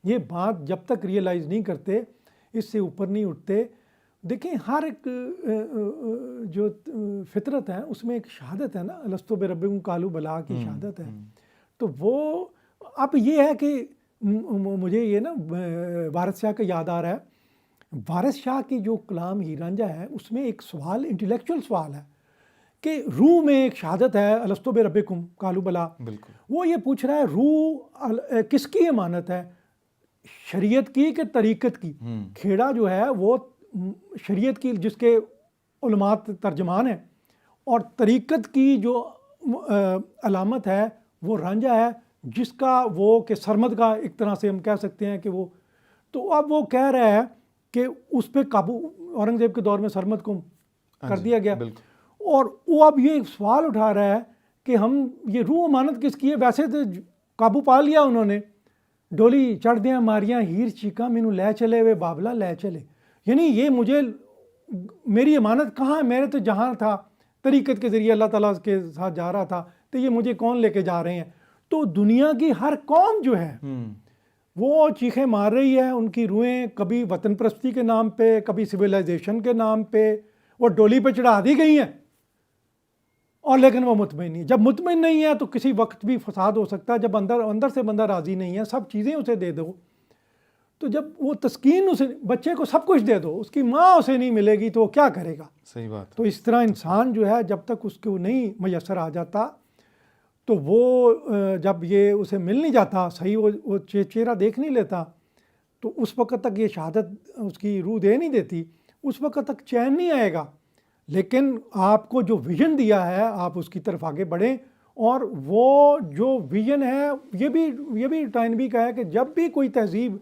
یہ بات جب تک ریئلائز نہیں کرتے اس سے اوپر نہیں اٹھتے. دیکھیں ہر ایک جو فطرت ہے اس میں ایک شہادت ہے نا، الستو بربکم قالوا بلا کی شہادت ہے. تو وہ اب یہ ہے کہ مجھے یہ نا وارث شاہ کا یاد آ رہا ہے. وارث شاہ کی جو کلام ہیر رانجھا ہے اس میں ایک سوال انٹلیکچوئل سوال ہے کہ روح میں ایک شہادت ہے الستو بربکم قالوا بلا، بالکل وہ یہ پوچھ رہا ہے روح کس کی امانت ہے، شریعت کی کہ طریقت کی؟ کھیڑا جو ہے وہ شریعت کی جس کے علماء ترجمان ہیں، اور طریقت کی جو علامت ہے وہ رانجھا ہے جس کا وہ کہ سرمد کا ایک طرح سے ہم کہہ سکتے ہیں کہ وہ، تو اب وہ کہہ رہا ہے کہ اس پہ قابو اورنگزیب کے دور میں سرمد کو کر دیا گیا، اور وہ اب یہ سوال اٹھا رہا ہے کہ ہم یہ روح امانت کس کی ہے؟ ویسے تو قابو پا لیا انہوں نے، ڈولی چڑھ دیاں ماریاں ہیر چیکاں مینوں لے چلے وے بابلا لے چلے، یعنی یہ مجھے میری امانت کہاں ہے؟ میرے تو جہاں تھا طریقت کے ذریعے اللہ تعالیٰ کے ساتھ جا رہا تھا، تو یہ مجھے کون لے کے جا رہے ہیں؟ تو دنیا کی ہر قوم جو ہے وہ چیخیں مار رہی ہے، ان کی روحیں کبھی وطن پرستی کے نام پہ، کبھی سویلائزیشن کے نام پہ وہ ڈولی پہ چڑھا دی گئی ہیں، اور لیکن وہ مطمئن نہیں ہے۔ جب مطمئن نہیں ہے تو کسی وقت بھی فساد ہو سکتا ہے، جب اندر سے بندہ راضی نہیں ہے، سب چیزیں اسے دے دو، تو جب وہ تسکین اسے، بچے کو سب کچھ دے دو، اس کی ماں اسے نہیں ملے گی تو وہ کیا کرے گا؟ صحیح بات۔ تو اس طرح انسان جو ہے جب تک اس کو نہیں میسر آ جاتا تو وہ جب یہ اسے مل نہیں جاتا صحیح، وہ چہرہ دیکھ نہیں لیتا، تو اس وقت تک یہ شہادت اس کی روح دے نہیں دیتی، اس وقت تک چین نہیں آئے گا۔ لیکن آپ کو جو ویژن دیا ہے آپ اس کی طرف آگے بڑھیں، اور وہ جو ویژن ہے یہ بھی ٹائنبی کا ہے کہ جب بھی کوئی تہذیب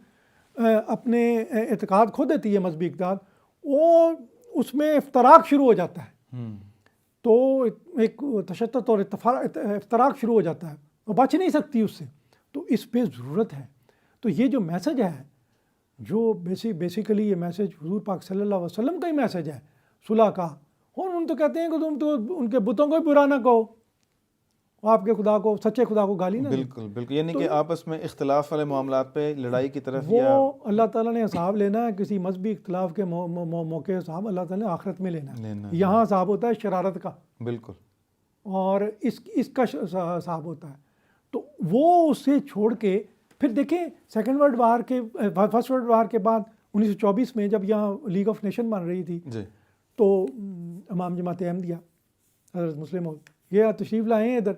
اپنے اعتقاد کھو دیتی ہے، مذہبی اقدار، وہ اس میں افتراق شروع ہو جاتا ہے، تو ایک تشدد اور افتراق شروع ہو جاتا ہے، وہ بچ نہیں سکتی اس سے، تو اس پہ ضرورت ہے۔ تو یہ جو میسج ہے، جو بیسیکلی یہ میسج حضور پاک صلی اللہ علیہ وسلم کا ہی میسج ہے صلح کا، اور ان تو کہتے ہیں کہ تم تو ان کے بتوں کو ہی برا نہ کہو، آپ کے خدا کو، سچے خدا کو گالی نہ دو۔ بالکل بالکل، یعنی کہ آپس میں اختلاف والے معاملات پہ لڑائی کی طرف، وہ اللہ تعالیٰ نے حساب لینا ہے کسی مذہبی اختلاف کے موقع حساب اللہ تعالیٰ نے آخرت میں لینا ہے، یہاں حساب ہوتا ہے شرارت کا، بالکل، اور اس کا حساب ہوتا ہے۔ تو وہ اسے چھوڑ کے پھر دیکھیں فرسٹ ورلڈ وار کے بعد 1924 میں جب یہاں لیگ آف نیشن بن رہی تھی، تو امام جماعت احمدیہ حضرت مسلم یہ تشریف لائے ہیں ادھر،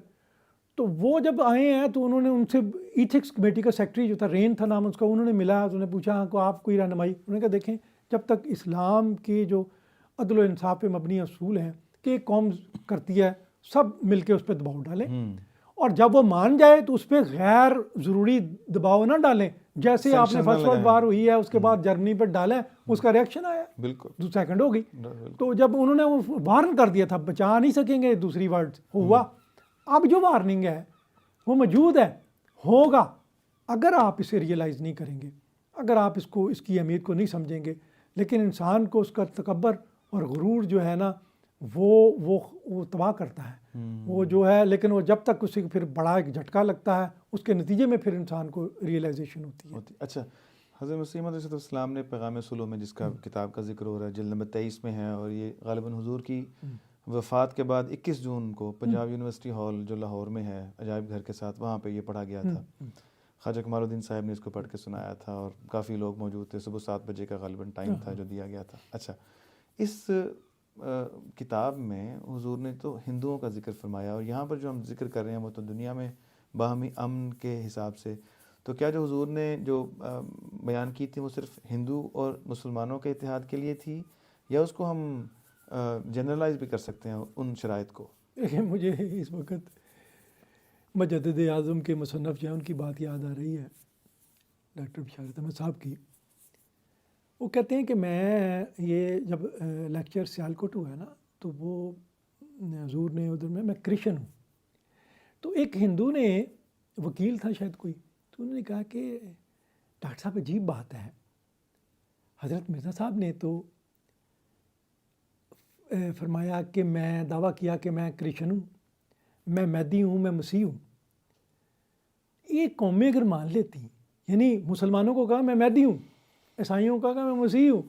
تو وہ جب آئے ہیں تو انہوں نے ان سے ایتھکس کمیٹی کا سیکرٹری جو تھا، رین تھا نام اس کا، انہوں نے ملا، انہوں نے پوچھا کہ آپ کوئی رہنمائی، انہوں نے کہا دیکھیں جب تک اسلام کے جو عدل و انصاف پہ مبنی اصول ہیں کہ ایک قوم کرتی ہے، سب مل کے اس پہ دباؤ ڈالیں، اور جب وہ مان جائے تو اس پہ غیر ضروری دباؤ نہ ڈالیں، جیسے آپ نے فرسٹ ورلڈ وار ہوئی ہے اس کے بعد جرمنی پہ ڈالا، اس کا ریئیکشن آیا، بالکل سیکنڈ ہو گئی، تو جب انہوں نے وہ وارن کر دیا تھا بچا نہیں سکیں گے دوسری ورڈ ہوا، اب جو وارننگ ہے وہ موجود ہے، ہوگا، اگر آپ اسے ریئلائز نہیں کریں گے، اگر آپ اس کی اہمیت کو نہیں سمجھیں گے، لیکن انسان کو اس کا تکبر اور غرور جو ہے نا وہ تباہ کرتا ہے، وہ جو ہے، لیکن وہ جب تک اسے پھر بڑا ایک جھٹکا لگتا ہے اس کے نتیجے میں پھر انسان کو ریئلائزیشن ہوتی ہے۔ اچھا، حضرت مسیح موعود علیہ السلام نے پیغام صلح میں جس کا کتاب کا ذکر ہو رہا ہے جلد نمبر 23 میں ہے، اور یہ غالباً حضور کی وفات کے بعد 21 جون کو پنجاب یونیورسٹی ہال جو لاہور میں ہے عجائب گھر کے ساتھ، وہاں پہ یہ پڑھا گیا تھا، خواجہ کمال الدین صاحب نے اس کو پڑھ کے سنایا تھا، اور کافی لوگ موجود تھے، صبح 7 بجے کا غالباً ٹائم تھا جو دیا گیا تھا۔ اچھا، اس کتاب میں حضور نے تو ہندوؤں کا ذکر فرمایا، اور یہاں پر جو ہم ذکر کر رہے ہیں وہ تو دنیا میں باہمی امن کے حساب سے، تو کیا جو حضور نے جو بیان کی تھی وہ صرف ہندو اور مسلمانوں کے اتحاد کے لیے تھی، یا اس کو ہم جنرلائز بھی کر سکتے ہیں ان شرائط کو؟ دیکھیں مجھے اس وقت مجدد اعظم کے مصنف جو ہیں ان کی بات یاد آ رہی ہے، ڈاکٹر بشارت احمد صاحب کی۔ وہ کہتے ہیں کہ میں یہ جب لیکچر سیالکوٹ ہوا ہے نا، تو وہ حضور نے ادھر میں کرسچن ہوں، تو ایک ہندو نے، وکیل تھا شاید کوئی، تو انہوں نے کہا کہ ڈاکٹر صاحب عجیب بات ہے، حضرت مرزا صاحب نے تو فرمایا کہ میں دعویٰ کیا کہ میں کرسچن ہوں، میں مہدی ہوں، میں مسیح ہوں، یہ قومیں اگر مان لیتی، یعنی مسلمانوں کو کہا میں مہدی ہوں، عیسائیوں کا کہا میں مسیح ہوں،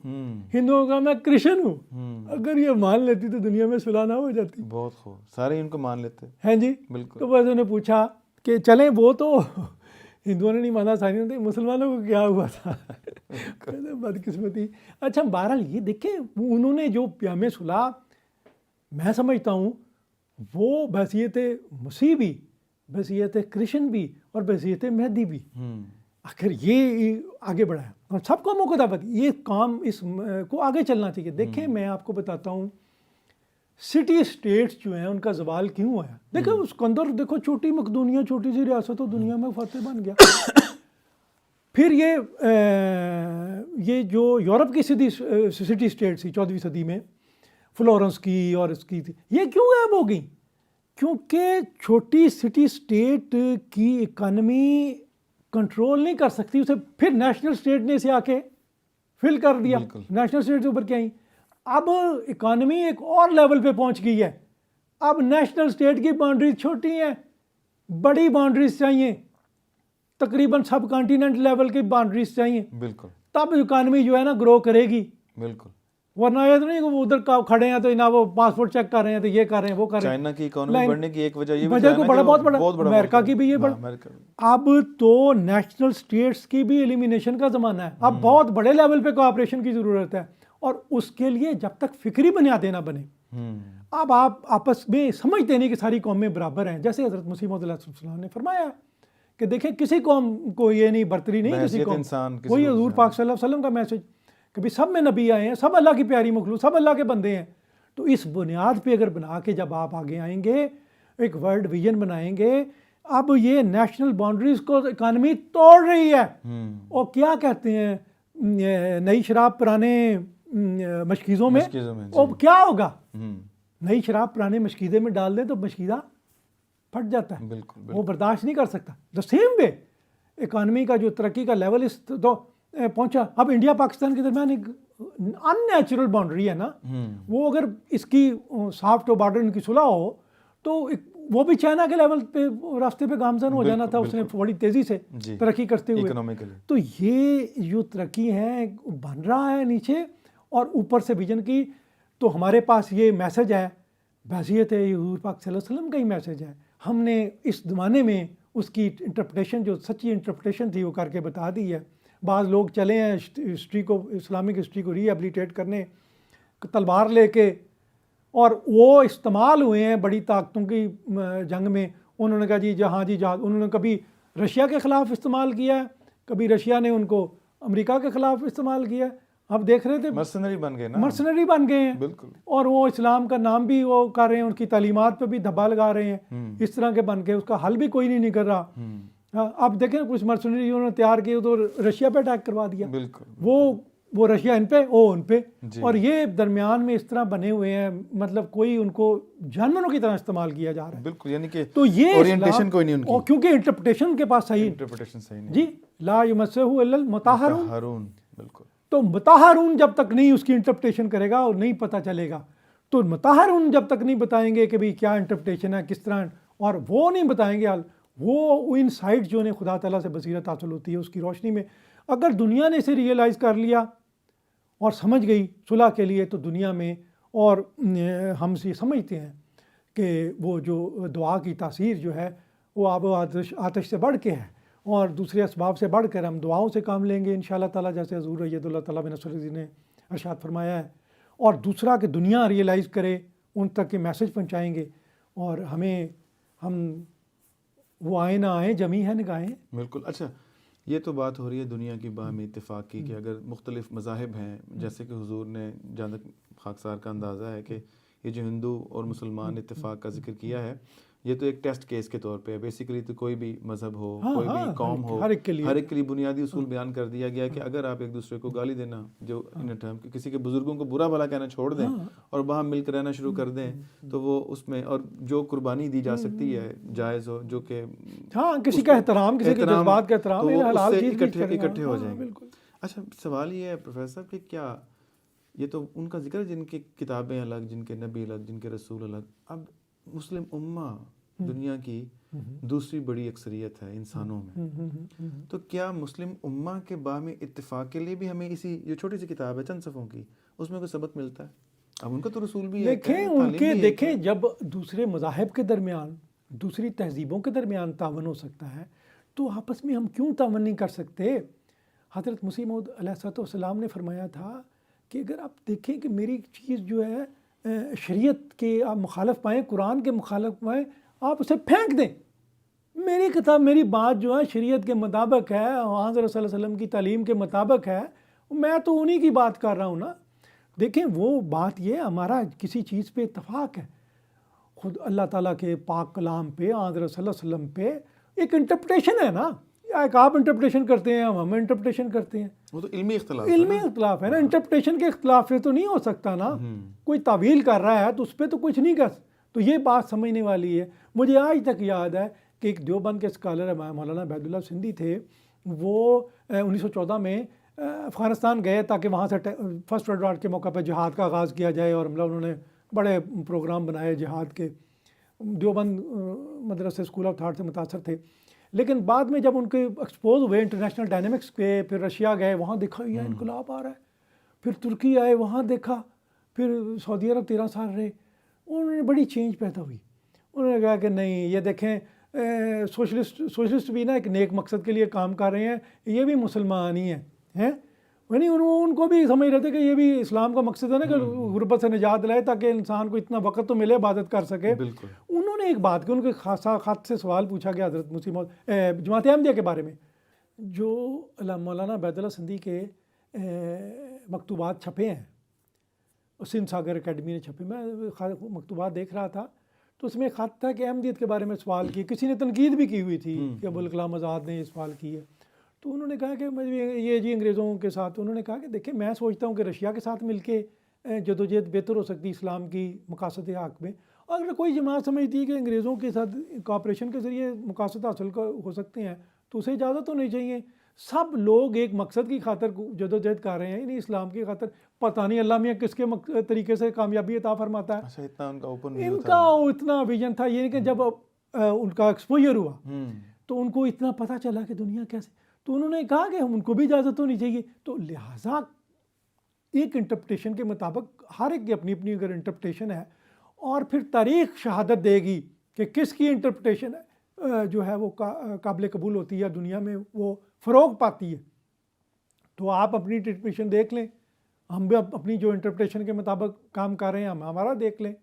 ہندوؤں کا میں کرسچن ہوں، اگر یہ مان لیتی تو دنیا میں صلح نہ ہو جاتی۔ بہت خوب، سارے ان کو مان لیتے ہیں جی، بالکل۔ تو بس انہوں نے پوچھا کہ چلیں وہ تو ہندوؤں نے نہیں مانا، عیسائیوں نے، مسلمانوں کو کیا ہوا تھا؟ کہتے ہیں بدقسمتی۔ اچھا بہرحال یہ دیکھیں انہوں نے جو پیام صلح میں سمجھتا ہوں وہ بحیثیت مسیح بھی، بحیثیت کرشن بھی اور بحیثیت مہدی بھی، آخر یہ آگے بڑھا ہے اور سب قوموں کو دعوت، یہ کام اس کو آگے چلنا چاہیے۔ دیکھیں میں آپ کو بتاتا ہوں سٹی اسٹیٹس جو ہیں ان کا زوال کیوں ہوا ہے۔ دیکھیں اس کے اندر دیکھو چھوٹی مقدونیہ، چھوٹی سی ریاست ہو، دنیا میں فاتح بن گیا۔ پھر یہ جو یورپ کی سٹی اسٹیٹ تھی 14ویں صدی میں، فلورنس کی اور اس کی تھی، یہ کیوں غائب ہو گئی؟ کیونکہ چھوٹی سٹی اسٹیٹ کی اکانومی کنٹرول نہیں کر سکتی، اسے پھر نیشنل اسٹیٹ نے اسے آ کے فل کر دیا، نیشنل اسٹیٹ کے اوپر کیا آئی، اب اکانومی ایک اور لیول پہ پہنچ گئی ہے، اب نیشنل اسٹیٹ کی باؤنڈریز چھوٹی ہیں، بڑی باؤنڈریز چاہیے، تقریباً سب کانٹیننٹ لیول کی باؤنڈریز چاہیے، بالکل، تب اکانومی جو ہے نا گرو کرے گی۔ بالکل، ورنہ یہ تو نہیں کہ وہ ادھر کھڑے ہیں تو نہ وہ پاسپورٹ چیک کر رہے ہیں تو یہ کر رہے ہیں وہ کر رہے ہیں۔ چائنا کی اکانومی بڑھنے کی ایک وجہ یہ بھی وجہ کو بڑا بہت بڑا، بہت بڑا امریکہ کی بھی یہ بڑا۔ اب تو نیشنل اسٹیٹس کی بھی ایلیمینیشن کا زمانہ ہے، اب بہت بڑے لیول پہ کوآپریشن کی ضرورت ہے، اور اس کے لیے جب تک فکری بنیادیں نہ بنے، اب آپ آپس میں سمجھتے نہیں کہ ساری قومیں برابر ہیں، جیسے حضرت مسیح موعود علیہ السلام نے فرمایا کہ دیکھیں کسی قوم کو یہ نہیں برتری نہیں کسی قوم، وہی حضور پاک صلی اللہ علیہ وسلم کا میسج کہ بھی سب میں نبی آئے ہیں، سب اللہ کی پیاری مخلوق، سب اللہ کے بندے ہیں۔ تو اس بنیاد پہ اگر بنا کے جب آپ آگے آئیں گے، ایک ورلڈ ویژن بنائیں گے، اب یہ نیشنل باؤنڈریز کو اکانومی توڑ رہی ہے، اور کیا کہتے ہیں نئی شراب پرانے مشکیزوں میں، اب کیا ہوگا؟ نئی شراب پرانے مشکیزے میں ڈال دیں تو مشکیزہ پھٹ جاتا ہے، وہ برداشت نہیں کر سکتا۔ دا سیم وے اکانومی کا جو ترقی کا لیول اس تو پہنچا، اب انڈیا پاکستان کے درمیان ایک ان نیچرل باؤنڈری ہے نا، وہ اگر اس کی سافٹ بارڈر ان کی صلح ہو تو وہ بھی چائنا کے لیول پہ راستے پہ گامزن ہو جانا تھا، اس نے بڑی تیزی سے ترقی کرتے ہوئے۔ تو یہ جو ترقی ہے بن رہا ہے نیچے اور اوپر سے ویژن کی، تو ہمارے پاس یہ میسج ہے، بحیثیت حضور پاک صلی اللہ علیہ وسلم کا ہی میسج ہے، ہم نے اس زمانے میں اس کی انٹرپریٹیشن جو سچی انٹرپریٹیشن تھی وہ کر کے بتا دی ہے۔ بعض لوگ چلے ہیں ہسٹری کو، اسلامک ہسٹری کو ری ایبلیٹیٹ کرنے تلوار لے کے، اور وہ استعمال ہوئے ہیں بڑی طاقتوں کی جنگ میں، انہوں نے کہا جی جہاں جی جہاں، انہوں نے کبھی رشیا کے خلاف استعمال کیا ہے، کبھی رشیا نے ان کو امریکہ کے خلاف استعمال کیا ہے، اب دیکھ رہے تھے مرسنری بن گئے نا، مرسنری بن گئے ہیں، بالکل، اور وہ اسلام کا نام بھی وہ کر رہے ہیں، ان کی تعلیمات پہ بھی دھبا لگا رہے ہیں، اس طرح کے بن کے اس کا حل بھی کوئی نہیں کر رہا۔ اب دیکھیں کچھ مرسنری انہوں نے تیار کیے تو رشیا پہ اٹیک کروا دیا، وہ رشیا ان پہ، وہ ان پہ، اور یہ درمیان میں اس طرح بنے ہوئے ہیں، مطلب کوئی ان کو جانوروں کی طرح استعمال کیا جا رہا ہے، بالکل، یعنی کہ تو یہ اورینٹیشن کوئی نہیں ان کی، کیونکہ انٹرپریٹیشن کے پاس صحیح نہیں جی، لا یمسہ الا المطہرون، بالکل، تو مطہرون جب تک نہیں اس کی انٹرپریٹیشن کرے گا اور نہیں پتہ چلے گا، تو مطہرون جب تک نہیں بتائیں گے کہ بھئی کیا انٹرپریٹیشن ہے کس طرح، اور وہ نہیں بتائیں گے وہ ان سائٹ جو انہیں خدا تعالیٰ سے بصیرت حاصل ہوتی ہے اس کی روشنی میں، اگر دنیا نے اسے ریئلائز کر لیا اور سمجھ گئی صلح کے لیے، تو دنیا میں، اور ہم یہ سمجھتے ہیں کہ وہ جو دعا کی تاثیر جو ہے وہ آب و آتش سے بڑھ کے ہے، اور دوسرے اسباب سے بڑھ کر ہم دعاؤں سے کام لیں گے انشاءاللہ تعالیٰ، جیسے حضور رید اللہ تعالیٰ بن نصر الدین نے ارشاد فرمایا ہے، اور دوسرا کہ دنیا ریئلائز کرے، ان تک کے میسج پہنچائیں گے، اور ہم وہ آئیں نہ آئیں جمی ہے نگاہیں، بالکل۔ اچھا یہ تو بات ہو رہی ہے دنیا کی باہمی اتفاق کی، کہ اگر مختلف مذاہب ہیں، جیسے کہ حضور نے جہاں تک خاکسار کا اندازہ ہے کہ یہ جو ہندو اور مسلمان اتفاق کا ذکر کیا ہے، یہ تو ایک ٹیسٹ کیس کے طور پہ بیسیکلی تو کوئی بھی مذہب ہو، کوئی بھی قوم ہو، ہر ایک کے لیے بنیادی اصول بیان کر دیا گیا کہ اگر آپ ایک دوسرے کو گالی دینا، جو کسی کے بزرگوں کو برا بھلا کہنا چھوڑ دیں اور وہاں مل کر رہنا شروع کر دیں، تو وہ اس میں، اور جو قربانی دی جا سکتی ہے جائز ہو، جو کہ کسی کا احترام، کسی کے جذبات کا احترام، حلال چیز اکٹھے ہو جائیں گے۔ اچھا سوال یہ ہے پروفیسر صاحب کہ کیا یہ تو ان کا ذکر ہے جن کی کتابیں الگ، جن کے نبی الگ، جن کے رسول الگ، اب مسلم امہ دنیا کی دوسری بڑی اکثریت ہے انسانوں میں، تو کیا مسلم امہ کے باہمی اتفاق کے لیے بھی ہمیں اسی جو چھوٹی سی کتاب ہے چند صفحوں کی، اس میں کوئی سبق ملتا ہے؟ اب ان کا تو رسول بھی ہے، دیکھیں جب دوسرے مذاہب کے درمیان، دوسری تہذیبوں کے درمیان تعاون ہو سکتا ہے، تو آپس میں ہم کیوں تعاون نہیں کر سکتے؟ حضرت مسیح موعود علیہ السلام نے فرمایا تھا کہ اگر آپ دیکھیں کہ میری چیز جو ہے شریعت کے آپ مخالف پائیں، قرآن کے مخالف پائیں، آپ اسے پھینک دیں. میری کتاب، میری بات جو ہے شریعت کے مطابق ہے، حضرت صلی اللہ علیہ وسلم کی تعلیم کے مطابق ہے، میں تو انہی کی بات کر رہا ہوں نا. دیکھیں وہ بات یہ ہمارا کسی چیز پہ اتفاق ہے، خود اللہ تعالیٰ کے پاک کلام پہ، حضرت صلی اللہ علیہ وسلم پہ ایک انٹرپریٹیشن ہے نا. ایک آپ انٹرپریٹیشن کرتے ہیں، ہم انٹرپریٹیشن کرتے ہیں. وہ تو علمی اختلاف علمی اختلاف ہے نا، انٹرپریٹیشن کے اختلاف سے تو نہیں ہو سکتا نا. کوئی تعویل کر رہا ہے تو اس پہ تو کچھ نہیں کر. تو یہ بات سمجھنے والی ہے. مجھے آج تک یاد ہے کہ ایک دیوبند کے اسکالر مولانا عبید اللہ سندھی تھے، وہ 1914 میں افغانستان گئے تاکہ وہاں سے فرسٹ ورلڈ وار کے موقع پہ جہاد کا آغاز کیا جائے، اور انہوں نے بڑے پروگرام بنائے جہاد کے. دیوبند مدرسے اسکول آف تھاٹ سے متاثر تھے. لیکن بعد میں جب ان کے ایکسپوز ہوئے انٹرنیشنل ڈائنامکس کے، پھر رشیا گئے، وہاں دیکھا یہ انقلاب آ رہا ہے. پھر ترکی آئے، وہاں دیکھا. پھر سعودی عرب 13 سال رہے. انہوں نے بڑی چینج پیدا ہوئی. انہوں نے کہا کہ نہیں، یہ دیکھیں سوشلسٹ بھی نا ایک نیک مقصد کے لیے کام کر رہے ہیں، یہ بھی مسلمان ہی ہیں. یعنی ان کو بھی سمجھ رہے تھے کہ یہ بھی اسلام کا مقصد ہے نا کہ غربت سے نجات دلائے تاکہ انسان کو اتنا وقت تو ملے عبادت کر سکے. انہوں نے ایک بات کی، ان کے خاصا خط سے سوال پوچھا گیا حضرت مسیح موعود جماعت احمدیہ کے بارے میں. جو مولانا عبید اللہ سندھی کے مکتوبات چھپے ہیں، سندھ ساگر اکیڈمی نے چھپے، میں مکتوبات دیکھ رہا تھا تو اس میں ایک خط تھا کہ احمدیت کے بارے میں سوال کیے. کسی نے تنقید بھی کی ہوئی تھی کہ ابوالکلام آزاد نے یہ سوال کی ہے. تو انہوں نے کہا کہ یہ جی انگریزوں کے ساتھ، انہوں نے کہا کہ دیکھیں میں سوچتا ہوں کہ رشیا کے ساتھ مل کے جدوجہد بہتر ہو سکتی اسلام کی مقاصد حق میں. اگر کوئی جماعت سمجھتی ہے کہ انگریزوں کے ساتھ کوآپریشن کے ذریعے مقاصد حاصل ہو سکتے ہیں تو اسے اجازت ہونی چاہیے. سب لوگ ایک مقصد کی خاطر جدوجہد کر رہے ہیں، یعنی اسلام کی خاطر. پتہ نہیں اللہ میاں کس کے طریقے سے کامیابی عطا فرماتا ہے. ان کا اتنا ویژن تھا. یہ کہ جب ان کا ایکسپوجر ہوا تو ان کو اتنا پتہ چلا کہ دنیا کیسے، تو انہوں نے کہا کہ ان کو بھی اجازت ہونی چاہیے. تو لہٰذا ایک انٹرپریٹیشن کے مطابق ہر ایک کی اپنی اپنی اگر انٹرپریٹیشن ہے، اور پھر تاریخ شہادت دے گی کہ کس کی انٹرپریٹیشن جو ہے وہ قابل قبول ہوتی ہے، دنیا میں وہ فروغ پاتی ہے. تو آپ اپنی انٹرپریٹیشن دیکھ لیں، ہم بھی اپنی جو انٹرپریٹیشن کے مطابق کام کر رہے ہیں، ہم ہمارا دیکھ لیں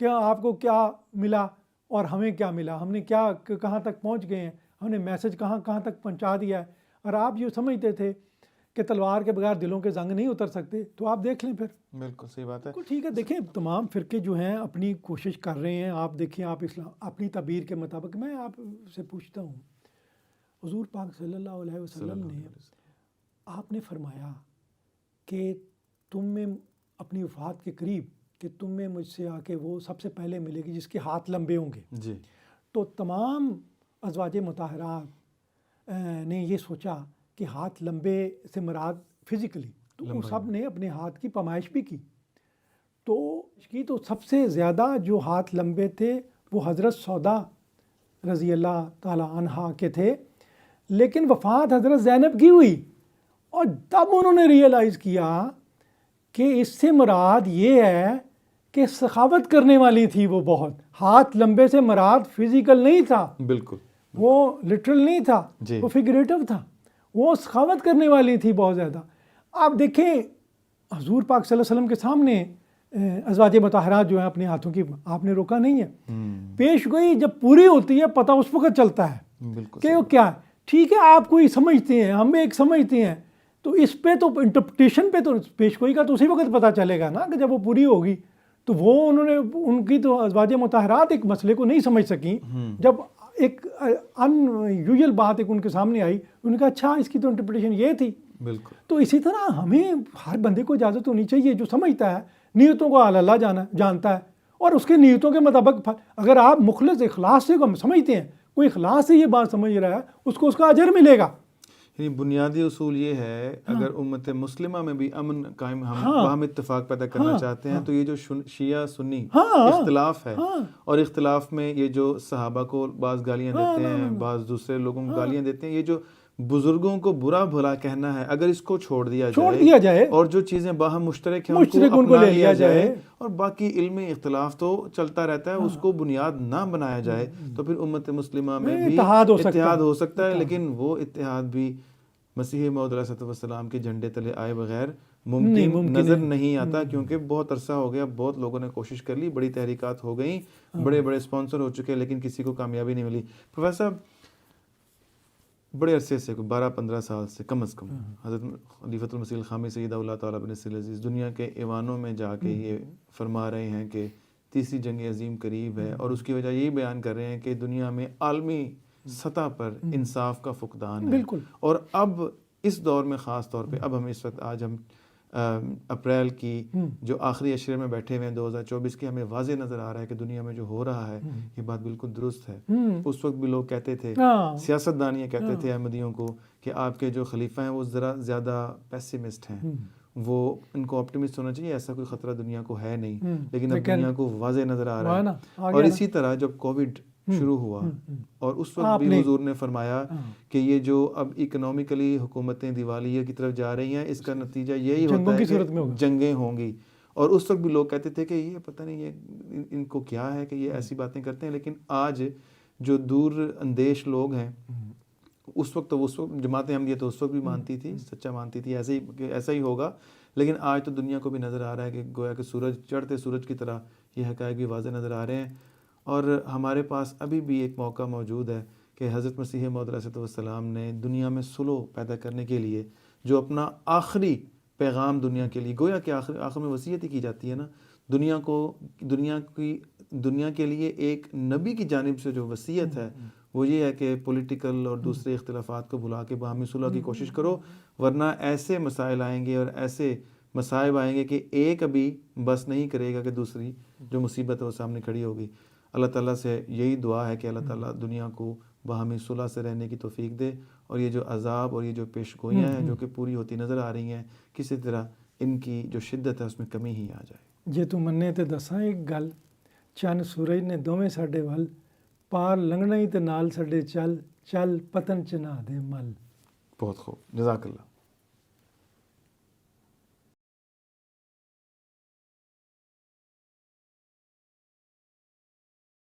کہ آپ کو کیا ملا اور ہمیں کیا ملا، ہم نے کیا کہاں تک پہنچ گئے ہیں، ہم نے میسج کہاں تک پہنچا دیا ہے. اور آپ جو سمجھتے تھے کہ تلوار کے بغیر دلوں کے زنگ نہیں اتر سکتے، تو آپ دیکھ لیں. پھر بالکل صحیح بات ہے. ٹھیک ہے، دیکھیں تمام فرقے جو ہیں اپنی کوشش کر رہے ہیں. آپ دیکھیں، آپ اسلام اپنی تعبیر کے مطابق. میں آپ سے پوچھتا ہوں، حضور پاک صلی اللہ علیہ وسلم نے، آپ نے فرمایا کہ تم میں اپنی وفات کے قریب کہ تم میں مجھ سے آ کے وہ سب سے پہلے ملے گی جس کے ہاتھ لمبے ہوں گے. جی. تو تمام ازواج مطہرات نے یہ سوچا کہ ہاتھ لمبے سے مراد فزیکلی، تو وہ سب نے اپنے ہاتھ کی پیمائش بھی کی. تو سب سے زیادہ جو ہاتھ لمبے تھے وہ حضرت سودا رضی اللہ تعالی عنہا کے تھے. لیکن وفات حضرت زینب کی ہوئی، اور تب انہوں نے ریئلائز کیا کہ اس سے مراد یہ ہے کہ سخاوت کرنے والی تھی وہ بہت. ہاتھ لمبے سے مراد فزیکل نہیں تھا، بالکل وہ لٹرل نہیں تھا، وہ فگریٹو تھا. وہ سخاوت کرنے والی تھی بہت زیادہ. آپ دیکھیں حضور پاک صلی اللہ علیہ وسلم کے سامنے ازواج مطہرات جو ہیں اپنے ہاتھوں کی، آپ نے روکا نہیں ہے. پیش گوئی جب پوری ہوتی ہے پتہ اس وقت چلتا ہے کہ وہ کیا ہے. ٹھیک ہے، آپ کوئی سمجھتے ہیں، ہم ایک سمجھتے ہیں، تو اس پہ تو انٹرپریٹیشن پہ تو پیش گوئی کا تو اسی وقت پتہ چلے گا نا کہ جب وہ پوری ہوگی. تو وہ انہوں نے ان کی تو ازواج مطہرات ایک مسئلے کو نہیں سمجھ سکیں. جب ایک ان یوزل بات ایک ان کے سامنے آئی، انہوں نے کہا اچھا اس کی تو انٹرپریٹیشن یہ تھی. بالکل. تو اسی طرح ہمیں ہر بندے کو اجازت ہونی چاہیے جو سمجھتا ہے، نیتوں کو اللہ جانتا ہے، اور اس کے نیتوں کے مطابق اگر آپ مخلص اخلاص سے سمجھتے ہیں، کوئی اخلاص سے یہ بات سمجھ رہا ہے، اس کو اس کا اجر ملے گا. یعنی بنیادی اصول یہ ہے، اگر امت مسلمہ میں بھی امن قائم، ہم باہم اتفاق پیدا کرنا چاہتے ہیں، تو یہ جو شیعہ سنی اختلاف ہے، اور اختلاف میں یہ جو صحابہ کو بعض گالیاں دیتے ہیں، بعض دوسرے لوگوں کو گالیاں دیتے ہیں، یہ جو بزرگوں کو برا بھلا کہنا ہے، اگر اس کو چھوڑ دیا جائے اور جو چیزیں باہم مشترک ہیں ان کو لے لیا جائے اور باقی علمی اختلاف تو چلتا رہتا ہے، اس کو بنیاد نہ بنایا جائے تو پھر امت مسلمہ میں بھی اتحاد ہو سکتا ہے، لیکن وہ اتحاد بھی مسیح موعود علیہ السلام کے جھنڈے تلے آئے بغیر ممکن نظر نہیں آتا، کیونکہ بہت عرصہ ہو گیا، بہت لوگوں نے کوشش کر لی، بڑی تحریکات ہو گئیں، بڑے بڑے اسپانسر ہو چکے، لیکن کسی کو کامیابی نہیں ملی۔ پروفیسر صاحب بڑے عرصے سے 12-15 سال سے کم از کم حضرت خلیفۃ المسیح الخامس سید اللہ تعالیٰ بن نصر العزیز دنیا کے ایوانوں میں جا کے یہ فرما رہے ہیں کہ تیسری جنگ عظیم قریب ہے، اور اس کی وجہ یہی بیان کر رہے ہیں کہ دنیا میں عالمی سطح پر انصاف کا فقدان ہے، اور اب اس دور میں خاص طور پہ اب ہم اس وقت آج ہم اپریل کی جو آخری عشرے میں بیٹھے ہوئے ہیں 2024 کی، ہمیں واضح نظر آ رہا ہے کہ دنیا میں جو ہو رہا ہے یہ بات بالکل درست ہے۔ اس وقت بھی لوگ کہتے تھے، سیاستدان یہ کہتے تھے احمدیوں کو کہ آپ کے جو خلیفہ ہیں وہ ذرا زیادہ پیسیمسٹ ہیں، وہ ان کو آپٹیمسٹ ہونا چاہیے، ایسا کوئی خطرہ دنیا کو ہے نہیں، لیکن اب دنیا کو واضح نظر آ رہا ہے۔ اور اسی طرح جب کووڈ شروع ہوا اور اس وقت بھی حضور نے فرمایا کہ یہ جو اب اکنومیکلی حکومتیں دیوالیے کی طرف جا رہی ہیں، اس کا نتیجہ یہی ہوتا ہے کہ جنگیں ہوں گی، اور اس وقت بھی لوگ کہتے تھے کہ یہ پتہ نہیں یہ ان کو کیا ہے کہ یہ ایسی باتیں کرتے ہیں، لیکن آج جو دور اندیش لوگ ہیں، اس وقت جماعت احمدیہ تو اس وقت بھی مانتی تھی، سچا مانتی تھی ایسا ہی ہوگا، لیکن آج تو دنیا کو بھی نظر آ رہا ہے کہ گویا کہ سورج چڑھتے سورج کی طرح یہ حقائق بھی واضح نظر آ رہے ہیں، اور ہمارے پاس ابھی بھی ایک موقع موجود ہے کہ حضرت مسیح موعود علیہ السلام نے دنیا میں صلح پیدا کرنے کے لیے جو اپنا آخری پیغام دنیا کے لیے، گویا کہ آخر میں وصیت ہی کی جاتی ہے نا، دنیا کے لیے ایک نبی کی جانب سے جو وصیت ہے وہ یہ ہے کہ پولیٹیکل اور دوسرے اختلافات کو بھلا کے باہمی صلح کی کوشش کرو، ورنہ ایسے مسائل آئیں گے اور ایسے مصائب آئیں گے کہ ایک ابھی بس نہیں کرے گا کہ دوسری جو مصیبت ہے وہ سامنے کھڑی ہوگی۔ اللہ تعالیٰ سے یہی دعا ہے کہ اللہ تعالیٰ دنیا کو باہمی صلح سے رہنے کی توفیق دے، اور یہ جو عذاب اور یہ جو پیش گوئیاں ہیں جو کہ پوری ہوتی نظر آ رہی ہیں، کسی طرح ان کی جو شدت ہے اس میں کمی ہی آ جائے۔ ਜੇ ਤੂੰ ਮੰਨੇ ਤੇ ਦੱਸਾਂ ਇੱਕ ਗੱਲ, ਚੰਨ ਸੂਰਜ ਨੇ ਦੋਵੇਂ ਸਾਡੇ ਵੱਲ, ਪਾਰ ਲੰਘਣਾ ਹੀ ਤੇ ਨਾਲ ਸਾਡੇ ਚੱਲ ਪਤਨ ਚ ਨਾ ਦੇ ਮਲ। بہت خوب، جزاک اللہ۔